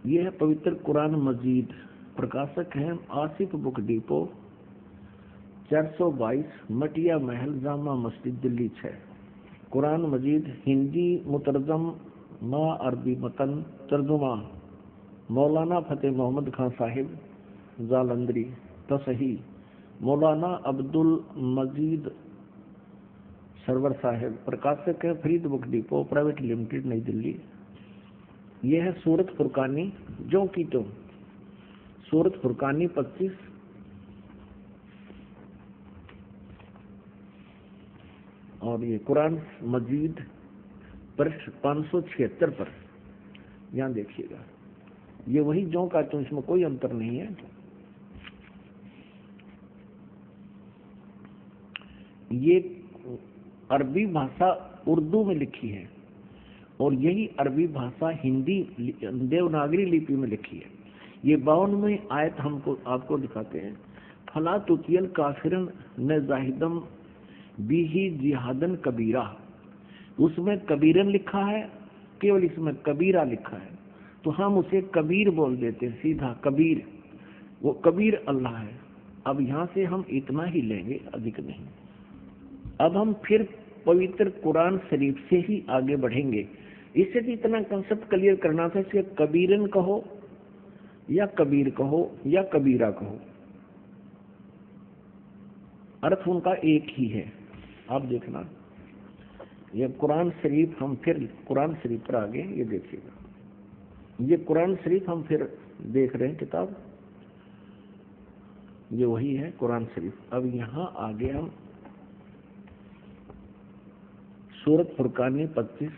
ये है पवित्र कुरान मजीद, प्रकाशक है आसिफ बुक डिपो, 422 मटिया महल, जामा मस्जिद, दिल्ली 6। कुरान मजीद हिंदी मुतरजम मा अरबी मतन, तर्जुमा मौलाना फतेह मोहम्मद खान साहिब जालंधरी, तसही मौलाना अब्दुल मजीद सरवर साहिब, प्रकाशक है Farid book depot private limited, नई दिल्ली। यह है सूरत फुरकानी, जो की तो सूरत फुरकानी 25 और ये कुरान मजीद पृष्ठ 576 पर, यहाँ देखिएगा। ये वही जो का तो, इसमें कोई अंतर नहीं है। ये अरबी भाषा उर्दू में लिखी है और यही अरबी भाषा हिंदी देवनागरी लिपि में लिखी है। ये 52वें आयत हमको आपको दिखाते हैं। फला तुतियल काफिरन न जाहिदम बिही जिहादन कबीरा, उसमें कबीरन लिखा है, केवल इसमें कबीरा लिखा है, तो हम उसे कबीर बोल देते हैं सीधा, कबीर। वो कबीर अल्लाह है। अब यहाँ से हम इतना ही लेंगे, अधिक नहीं। अब हम फिर पवित्र कुरान शरीफ से ही आगे बढ़ेंगे। इससे भी इतना कंसेप्ट क्लियर करना था, इसके कबीरन कहो या कबीर कहो या कबीरा कहो, अर्थ उनका एक ही है। आप देखना, ये कुरान शरीफ, हम फिर कुरान शरीफ पर आगे ये देखिएगा, ये कुरान शरीफ हम फिर देख रहे हैं किताब, ये वही है कुरान शरीफ। अब यहाँ आगे हम सूरत फुरकान 25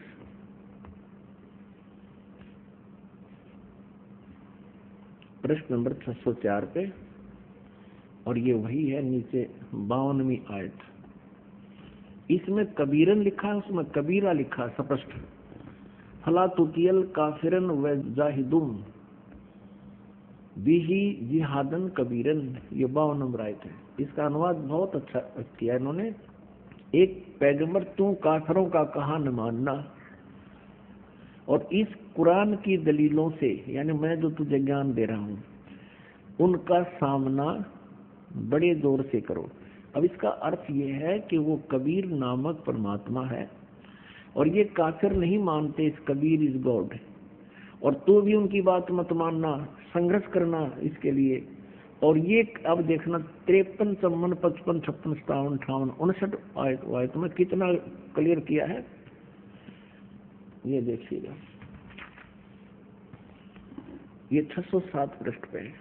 पृष्ठ नंबर 604 पे, और ये वही है नीचे 52वीं आयत। इसमें कबीरन लिखा है, उसमें कबीरा लिखा है स्पष्ट। फला तुतियल काफिरन व जाहिदुम बिही जिहादन कबीरन, ये 52 नंबर आयत है। इसका अनुवाद बहुत अच्छा किया इन्होंने। एक पैगंबर, तू काफिरों का कहा न मानना, और इस कुरान की दलीलों से, यानी मैं जो तुझे ज्ञान दे रहा हूँ, उनका सामना बड़े जोर से करो। अब इसका अर्थ ये है कि वो कबीर नामक परमात्मा है, और ये काफिर नहीं मानते इस कबीर इज गॉड, और तू भी उनकी बात मत मानना, संघर्ष करना इसके लिए। और ये अब देखना 53, 54, 55, 56, 57, 58, 59 आयत में कितना क्लियर किया है, ये देखिएगा। ये 607 पृष्ठ पे है।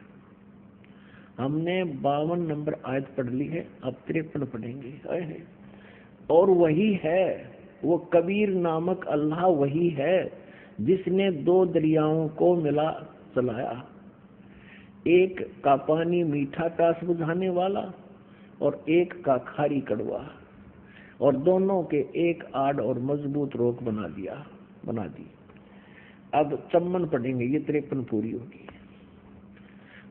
हमने 52 नंबर आयत पढ़ ली है, अब 53 पढ़ेंगे। और वही है, वो कबीर नामक अल्लाह वही है जिसने 2 दरियाओं को मिला चलाया, एक का पानी मीठा प्यास बुझाने वाला और एक का खारी कड़वा, और दोनों के एक आड़ और मजबूत रोक बना दी। अब 54 पढ़ेंगे, ये 53 पूरी होगी।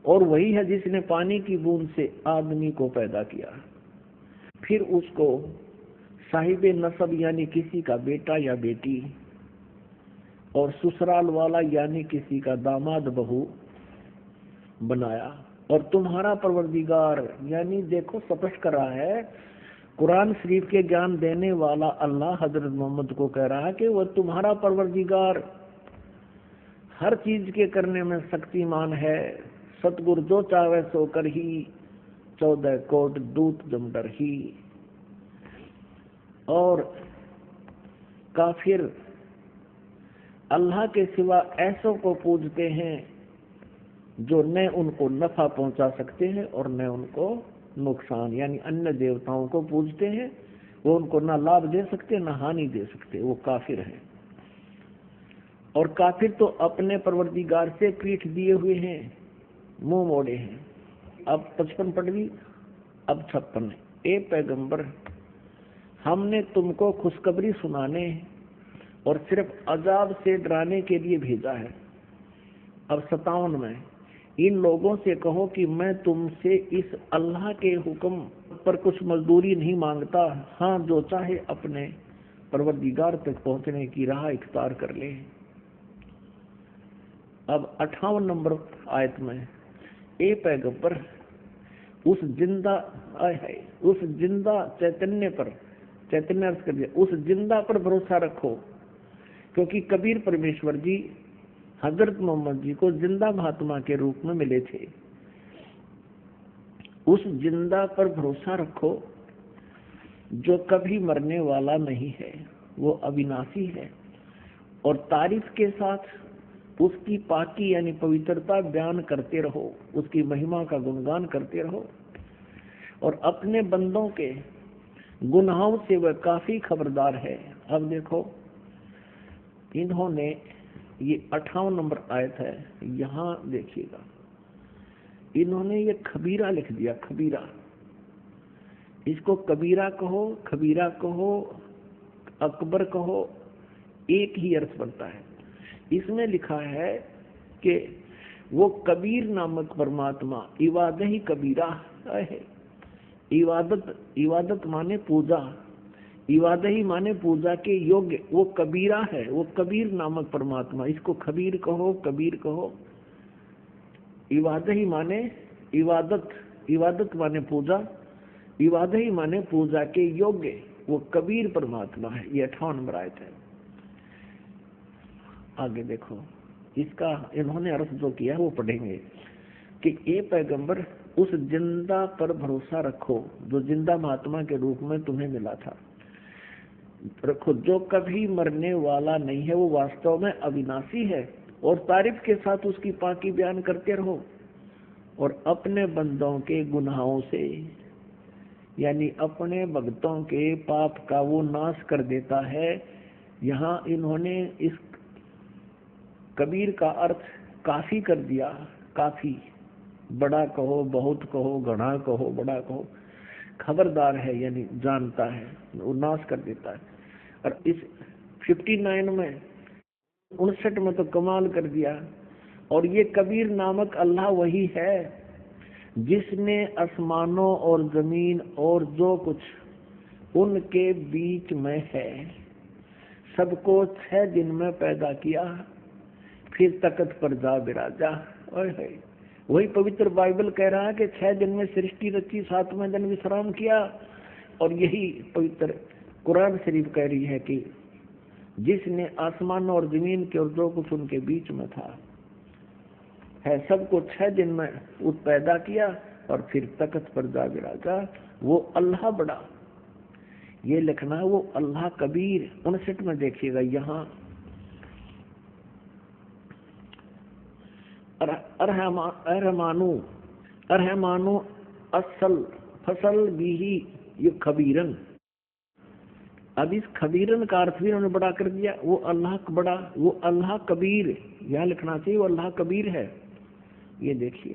और वही है जिसने पानी की बूंद से आदमी को पैदा किया, फिर उसको साहिबे नसब यानी किसी का बेटा या बेटी, और ससुराल वाला यानी किसी का दामाद बहू बनाया। और तुम्हारा परवरदिगार, यानी देखो स्पष्ट कर रहा है, कुरान शरीफ के ज्ञान देने वाला अल्लाह हजरत मोहम्मद को कह रहा है कि वह तुम्हारा परवरदिगार हर चीज के करने में शक्तिमान है, सतगुरु जो चाहे सो कर ही, 14 कोट दूत जमडर ही। और काफिर अल्लाह के सिवा ऐसों को पूजते हैं जो न उनको नफा पहुंचा सकते हैं और न उनको नुकसान, यानी अन्य देवताओं को पूजते हैं, वो उनको ना लाभ दे सकते ना हानि दे सकते, वो काफिर है। और काफिर तो अपने परवरदिगार से पीठ दिए हुए हैं, मुंह मोड़े हैं। अब 55 पढ़ ली, अब 56। ए पैगंबर, हमने तुमको खुशखबरी सुनाने और सिर्फ अजाब से डराने के लिए भेजा है। अब 57 में, इन लोगों से कहो कि मैं तुमसे इस अल्लाह के हुक्म पर कुछ मजदूरी नहीं मांगता, हाँ जो चाहे अपने परवरदिगार तक पहुंचने की राह इख्तियार कर ले। अब 58 नंबर आयत में, ए पैगंबर, उस जिंदा चैतन्य पर, चैतन्य अर्थ कर दिया, उस जिंदा पर भरोसा रखो, क्योंकि कबीर परमेश्वर जी हजरत मोहम्मद जी को जिंदा महात्मा के रूप में मिले थे। उस जिंदा पर भरोसा रखो जो कभी मरने वाला नहीं है, वो अविनाशी है, और तारीफ के साथ उसकी पाकी यानी पवित्रता बयान करते रहो, उसकी महिमा का गुणगान करते रहो, और अपने बंदों के गुनाहों से वह काफी खबरदार है। अब देखो, इन्होंने ये 58 नंबर आयत है, यहाँ देखिएगा, इन्होंने ये खबीरा लिख दिया, खबीरा। इसको कबीरा कहो, खबीरा कहो, अकबर कहो, एक ही अर्थ बनता है। इसमें लिखा है कि वो कबीर नामक परमात्मा इबादत ही कबीरा है। इबादत माने पूजा, इबादत ही माने पूजा के योग्य, वो कबीरा है, वो कबीर नामक परमात्मा। इसको खबीर कहो, कबीर कहो। इबादत ही माने इबादत, इबादत माने पूजा, इबादत ही माने पूजा के योग्य, वो कबीर परमात्मा है। ये 58 नंबर आयत है। आगे देखो, इसका इन्होंने अर्थ जो किया वो पढ़ेंगे कि ये पैगंबर उस जिंदा पर भरोसा रखो जो जिंदा महात्मा के रूप में तुम्हें मिला था। रखो जो कभी मरने वाला नहीं है, वो वास्तव में अविनाशी है, और तारीफ के साथ उसकी पाकी बयान करते रहो, और अपने बंदों के गुनाहों से यानी अपने भक्तों के पाप का वो नाश कर देता है। यहाँ इन्होंने इस कबीर का अर्थ काफी कर दिया। काफी, बड़ा कहो, बहुत कहो, घना कहो, बड़ा कहो, खबरदार है यानी जानता है, वो नाश कर देता है। और इस 59 में 59 में तो कमाल कर दिया। और ये कबीर नामक अल्लाह वही है जिसने आसमानों और जमीन और जो कुछ उनके बीच में है सबको 6 दिन में पैदा किया, फिर तख्त पर जा बिराजा। वही पवित्र बाइबल कह रहा है कि 6 दिन में सृष्टि रची, 7वें दिन विश्राम किया। और यही पवित्र कुरान शरीफ कह रही है कि जिसने आसमान और जमीन के और जो कुछ उनके बीच में था है सबको 6 दिन में पैदा किया और फिर तख्त पर जा बिराजा। वो अल्लाह बड़ा, ये लिखना है वो अल्लाह कबीर। 59 में देखिएगा यहाँ अरहमानु असल फसल भी ये खबीरन। अब इस खबीरन का अर्थ भी उन्होंने बड़ा कर दिया। वो अल्लाह बड़ा, वो अल्लाह कबीर, यहाँ लिखना चाहिए वो अल्लाह कबीर है। ये देखिए,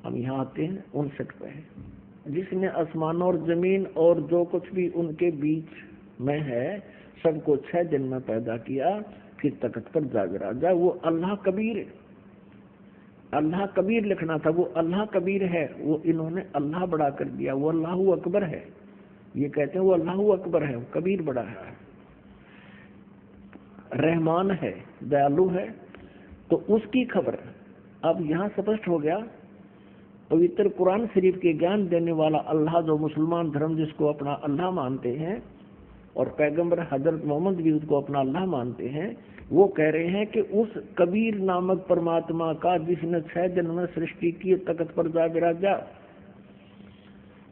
हम यहाँ आते हैं 59 पे, जिसने आसमान और जमीन और जो कुछ भी उनके बीच में है सबको 6 दिन में पैदा किया, फिर तख्त पर जा बिराजा। वो अल्लाह कबीर है। अल्लाह कबीर लिखना था, वो अल्लाह कबीर है। वो इन्होंने अल्लाह बड़ा कर दिया, वो अल्लाह अकबर है। ये कहते हैं वो अल्लाह अकबर है, कबीर बड़ा है। रहमान है, दयालु है, तो उसकी खबर अब यहाँ स्पष्ट हो गया। पवित्र कुरान शरीफ के ज्ञान देने वाला अल्लाह, जो मुसलमान धर्म जिसको अपना अल्लाह मानते हैं, और पैगंबर हजरत मोहम्मद भी उसको अपना अल्लाह मानते हैं, वो कह रहे हैं कि उस कबीर नामक परमात्मा का जिसने 6 दिन में सृष्टि की, तख्त पर जा बिराजा,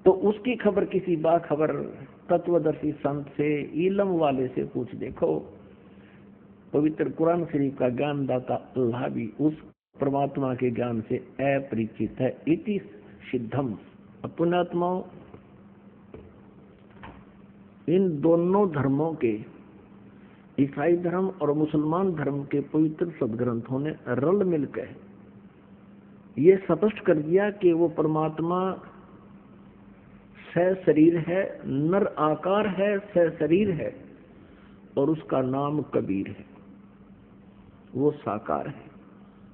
तो उसकी खबर किसी बाखबर तत्वदर्शी संत से, इल्म वाले से पूछ देखो। पवित्र कुरान शरीफ का ज्ञान दाता अल्लाह भी उस परमात्मा के ज्ञान से अपरिचित है। इति सिद्धम। पुण्यात्माओं, इन दोनों धर्मों के, ईसाई धर्म और मुसलमान धर्म के पवित्र सदग्रंथों ने रल मिलकर ये स्पष्ट कर दिया कि वो परमात्मा शरीर है, नर आकार है, शरीर है, और उसका नाम कबीर है, वो साकार है।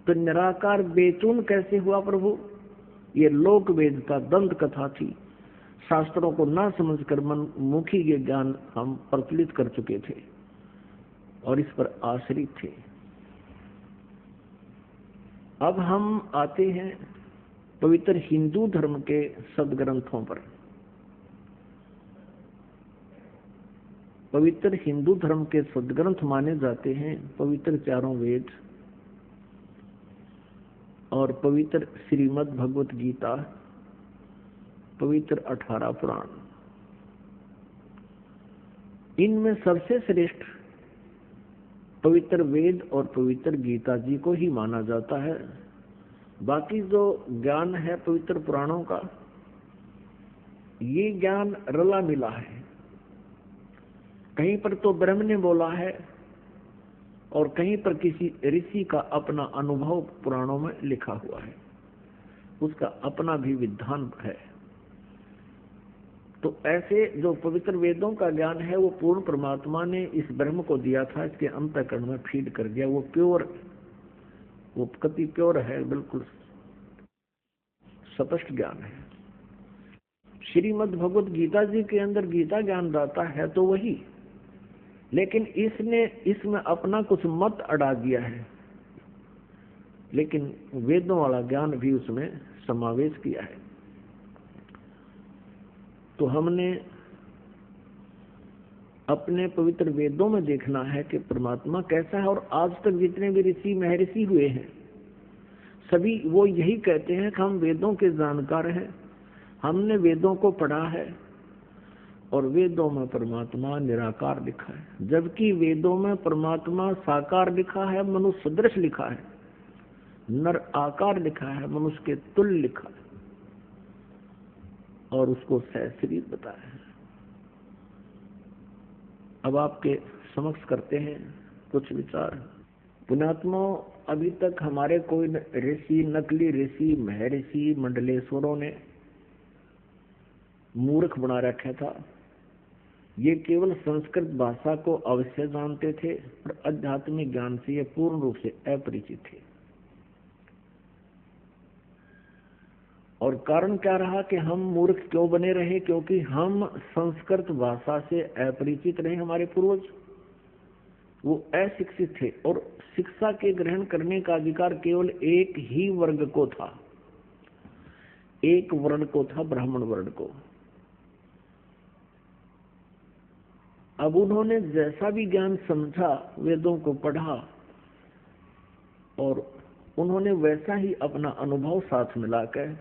तो निराकार बेचून कैसे हुआ प्रभु? ये लोक वेदता दंत कथा थी। शास्त्रों को ना समझकर मनमुखी ये ज्ञान हम प्रचलित कर चुके थे और इस पर आश्रित थे। अब हम आते हैं पवित्र हिंदू धर्म के सदग्रंथों पर। पवित्र हिंदू धर्म के सदग्रंथ माने जाते हैं पवित्र 4 वेद और पवित्र श्रीमद् भगवत गीता, पवित्र 18 पुराण। इनमें सबसे श्रेष्ठ पवित्र वेद और पवित्र गीता जी को ही माना जाता है। बाकी जो ज्ञान है पवित्र पुराणों का, ये ज्ञान रला मिला है। कहीं पर तो ब्रह्म ने बोला है और कहीं पर किसी ऋषि का अपना अनुभव पुराणों में लिखा हुआ है, उसका अपना भी विधान है। तो ऐसे जो पवित्र वेदों का ज्ञान है वो पूर्ण परमात्मा ने इस ब्रह्म को दिया था, इसके अंतःकरण में फीड कर दिया। वो प्योर, वो कति प्योर है, बिल्कुल स्पष्ट ज्ञान है। श्रीमद् भगवत गीता जी के अंदर गीता ज्ञान दाता है तो वही, लेकिन इसने इसमें अपना कुछ मत अड़ा दिया है, लेकिन वेदों वाला ज्ञान भी उसमें समावेश किया है। तो हमने अपने पवित्र वेदों में देखना है कि परमात्मा कैसा है। और आज तक जितने भी ऋषि महर्षि हुए हैं सभी वो यही कहते हैं कि हम वेदों के जानकार हैं, हमने वेदों को पढ़ा है और वेदों में परमात्मा निराकार लिखा है, जबकि वेदों में परमात्मा साकार लिखा है, मनुष्य सदृश लिखा है, नर आकार लिखा है, मनुष्य के तुल्य लिखा है और उसको सहस्रीर बताया है। अब आपके समक्ष करते हैं कुछ विचार। पुण्यात्मा, अभी तक हमारे कोई ऋषि, नकली ऋषि, महर्षि, मंडलेश्वरों ने मूर्ख बना रखा था। ये केवल संस्कृत भाषा को अवश्य जानते थे और आध्यात्मिक ज्ञान से ये पूर्ण रूप से अपरिचित थे। और कारण क्या रहा कि हम मूर्ख क्यों बने रहे? क्योंकि हम संस्कृत भाषा से अपरिचित रहे। हमारे पूर्वज वो अशिक्षित थे और शिक्षा के ग्रहण करने का अधिकार केवल एक ही वर्ग को था, एक वर्ण को था, ब्राह्मण वर्ण को। अब उन्होंने जैसा भी ज्ञान समझा, वेदों को पढ़ा और उन्होंने वैसा ही अपना अनुभव साथ मिलाकर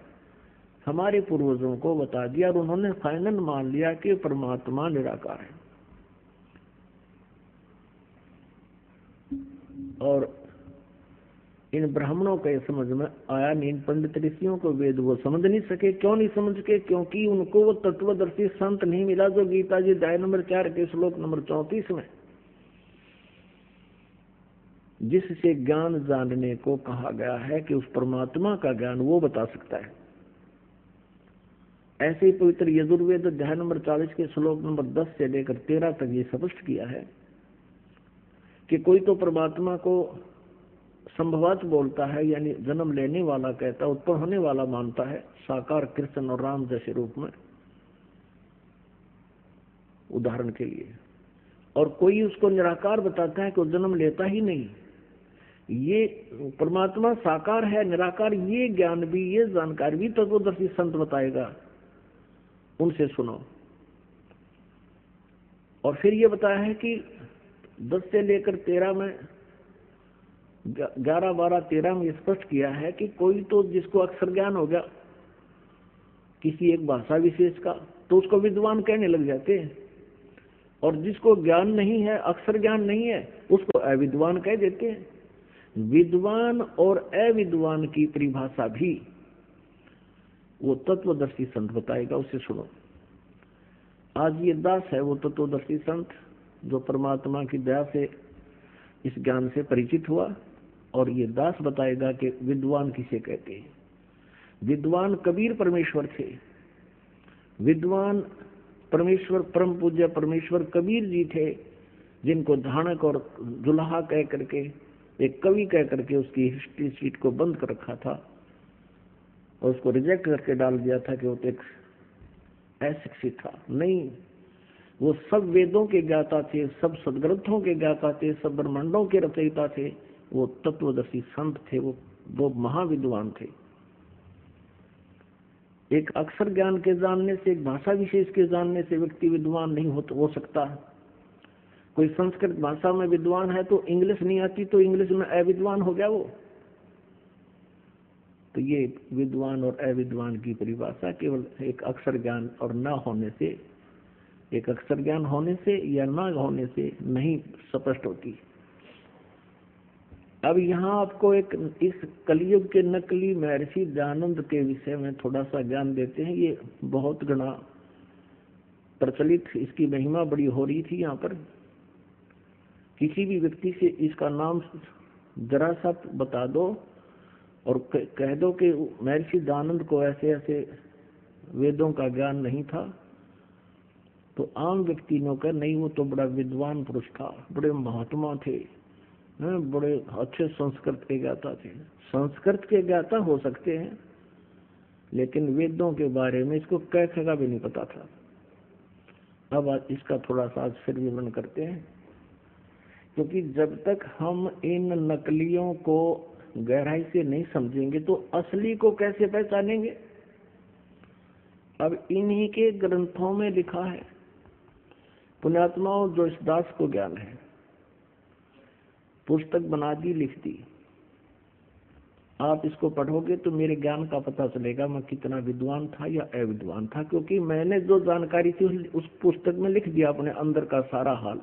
हमारे पूर्वजों को बता दिया और उन्होंने फाइनल मान लिया कि परमात्मा निराकार है। और इन ब्राह्मणों के समझ में आया नहीं, इन पंडित ऋषियों को वेद वो समझ नहीं सके। क्यों नहीं समझ के? क्योंकि उनको वो तत्वदर्शी संत नहीं मिला जो गीता जी अध्याय नंबर 4 के श्लोक नंबर 34 में जिससे ज्ञान जानने को कहा गया है कि उस परमात्मा का ज्ञान वो बता सकता है। ऐसे ही पवित्र यजुर्वेद अध्याय नंबर 40 के श्लोक नंबर 10 से लेकर 13 तक ये स्पष्ट किया है कि कोई तो परमात्मा को संभवात बोलता है, यानी जन्म लेने वाला कहता, उत्पन्न होने वाला मानता है, साकार कृष्ण और राम जैसे रूप में उदाहरण के लिए। और कोई उसको निराकार बताता है कि वो जन्म लेता ही नहीं। ये परमात्मा साकार है, निराकार, ये ज्ञान भी, ये जानकारी भी तत्वदर्शी संत बताएगा, उनसे सुनो। और फिर ये बताया है कि 10 से लेकर 13 में 11, 12, 13 में स्पष्ट किया है कि कोई तो जिसको अक्षर ज्ञान हो गया किसी एक भाषा विशेष का, तो उसको विद्वान कहने लग जाते हैं, और जिसको ज्ञान नहीं है, अक्षर ज्ञान नहीं है, उसको अविद्वान कह देते हैं। विद्वान और अविद्वान की परिभाषा भी वो तत्वदर्शी संत बताएगा, उसे सुनो। आज ये दास है वो तत्वदर्शी संत जो परमात्मा की दया से इस ज्ञान से परिचित हुआ, और ये दास बताएगा कि विद्वान किसे कहते हैं। विद्वान कबीर परमेश्वर थे। विद्वान परमेश्वर, परम पूज्य परमेश्वर कबीर जी थे, जिनको धानक और दुल्हा कह करके, एक कवि कह करके उसकी हिस्ट्री शीट को बंद कर रखा था और उसको रिजेक्ट करके डाल दिया था कि वो तो एक अशिक्षित था। नहीं, वो सब वेदों के ज्ञाता थे, सब सदग्रंथों के ज्ञाता थे, सब ब्रह्मांडों के रचयिता थे। वो तत्वदर्शी संत थे, वो महाविद्वान थे। एक अक्षर ज्ञान के जानने से, एक भाषा विशेष के जानने से व्यक्ति विद्वान नहीं हो सकता। कोई संस्कृत भाषा में विद्वान है तो इंग्लिश नहीं आती तो इंग्लिश में अविद्वान हो गया वो। तो ये विद्वान और अविद्वान की परिभाषा केवल एक अक्षर ज्ञान और न होने से, एक अक्षर ज्ञान होने से या न होने से नहीं स्पष्ट होती। अब यहाँ आपको एक इस कलयुग के नकली महर्षि दयानंद के विषय में थोड़ा सा ज्ञान देते हैं। ये बहुत गणा प्रचलित, इसकी महिमा बड़ी हो रही थी। यहाँ पर किसी भी व्यक्ति से इसका नाम जरा सा बता दो और कह दो कि महर्षि दयानंद को ऐसे ऐसे वेदों का ज्ञान नहीं था, तो आम व्यक्ति ने कहा नहीं, वो तो बड़ा विद्वान पुरुष था, बड़े महात्मा थे, बड़े अच्छे संस्कृत के ज्ञाता थे। संस्कृत के ज्ञाता हो सकते हैं, लेकिन वेदों के बारे में इसको का भी नहीं पता था। अब आज इसका थोड़ा सा फिर विवरण करते हैं, क्योंकि जब तक हम इन नकलियों को गहराई से नहीं समझेंगे तो असली को कैसे पहचानेंगे। अब इन्हीं के ग्रंथों में लिखा है, पुण्यात्माओं जो इस दास को ज्ञान है, पुस्तक बना दी, लिख दी, आप इसको पढ़ोगे तो मेरे ज्ञान का पता चलेगा मैं कितना विद्वान था या अविद्वान था, क्योंकि मैंने जो जानकारी थी उस पुस्तक में लिख दिया अपने अंदर का सारा हाल।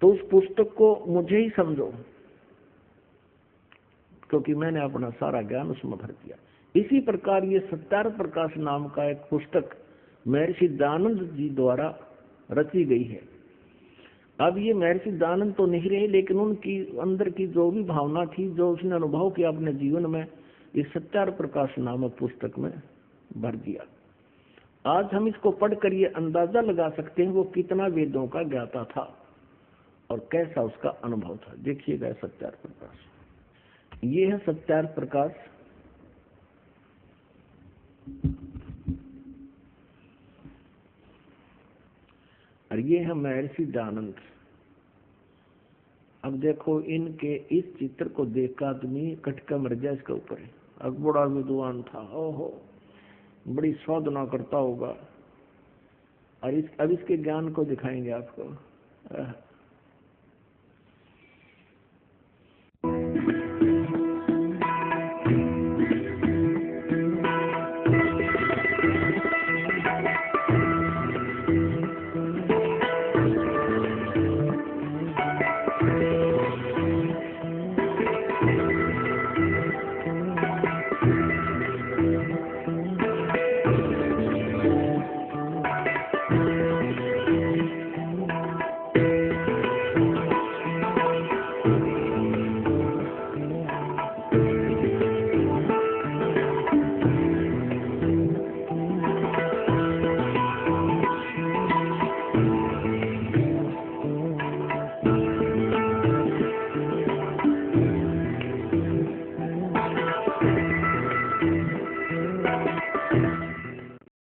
तो उस पुस्तक को मुझे ही समझो, क्योंकि मैंने अपना सारा ज्ञान उसमें भर दिया। इसी प्रकार ये सत्यार्थ प्रकाश नाम का एक पुस्तक महर्षि दयानंद जी द्वारा रची गई है। अब ये महर्षि दयानंद तो नहीं रहे, लेकिन उनकी अंदर की जो भी भावना थी, जो उसने अनुभव किया अपने जीवन में, इस सत्यार्थ प्रकाश नामक पुस्तक में भर दिया। आज हम इसको पढ़कर ये अंदाजा लगा सकते हैं वो कितना वेदों का ज्ञाता था और कैसा उसका अनुभव था। देखिएगा सत्यार्थ प्रकाश, ये है सत्यार्थ प्रकाश। और ये है महर्षि दयानंद। अब देखो इनके इस चित्र को देखकर आदमी कटका मर जाए इसके ऊपर। अब बड़ा विद्वान था, ओहो बड़ी साधना करता होगा। और अब इसके ज्ञान को दिखाएंगे आपको।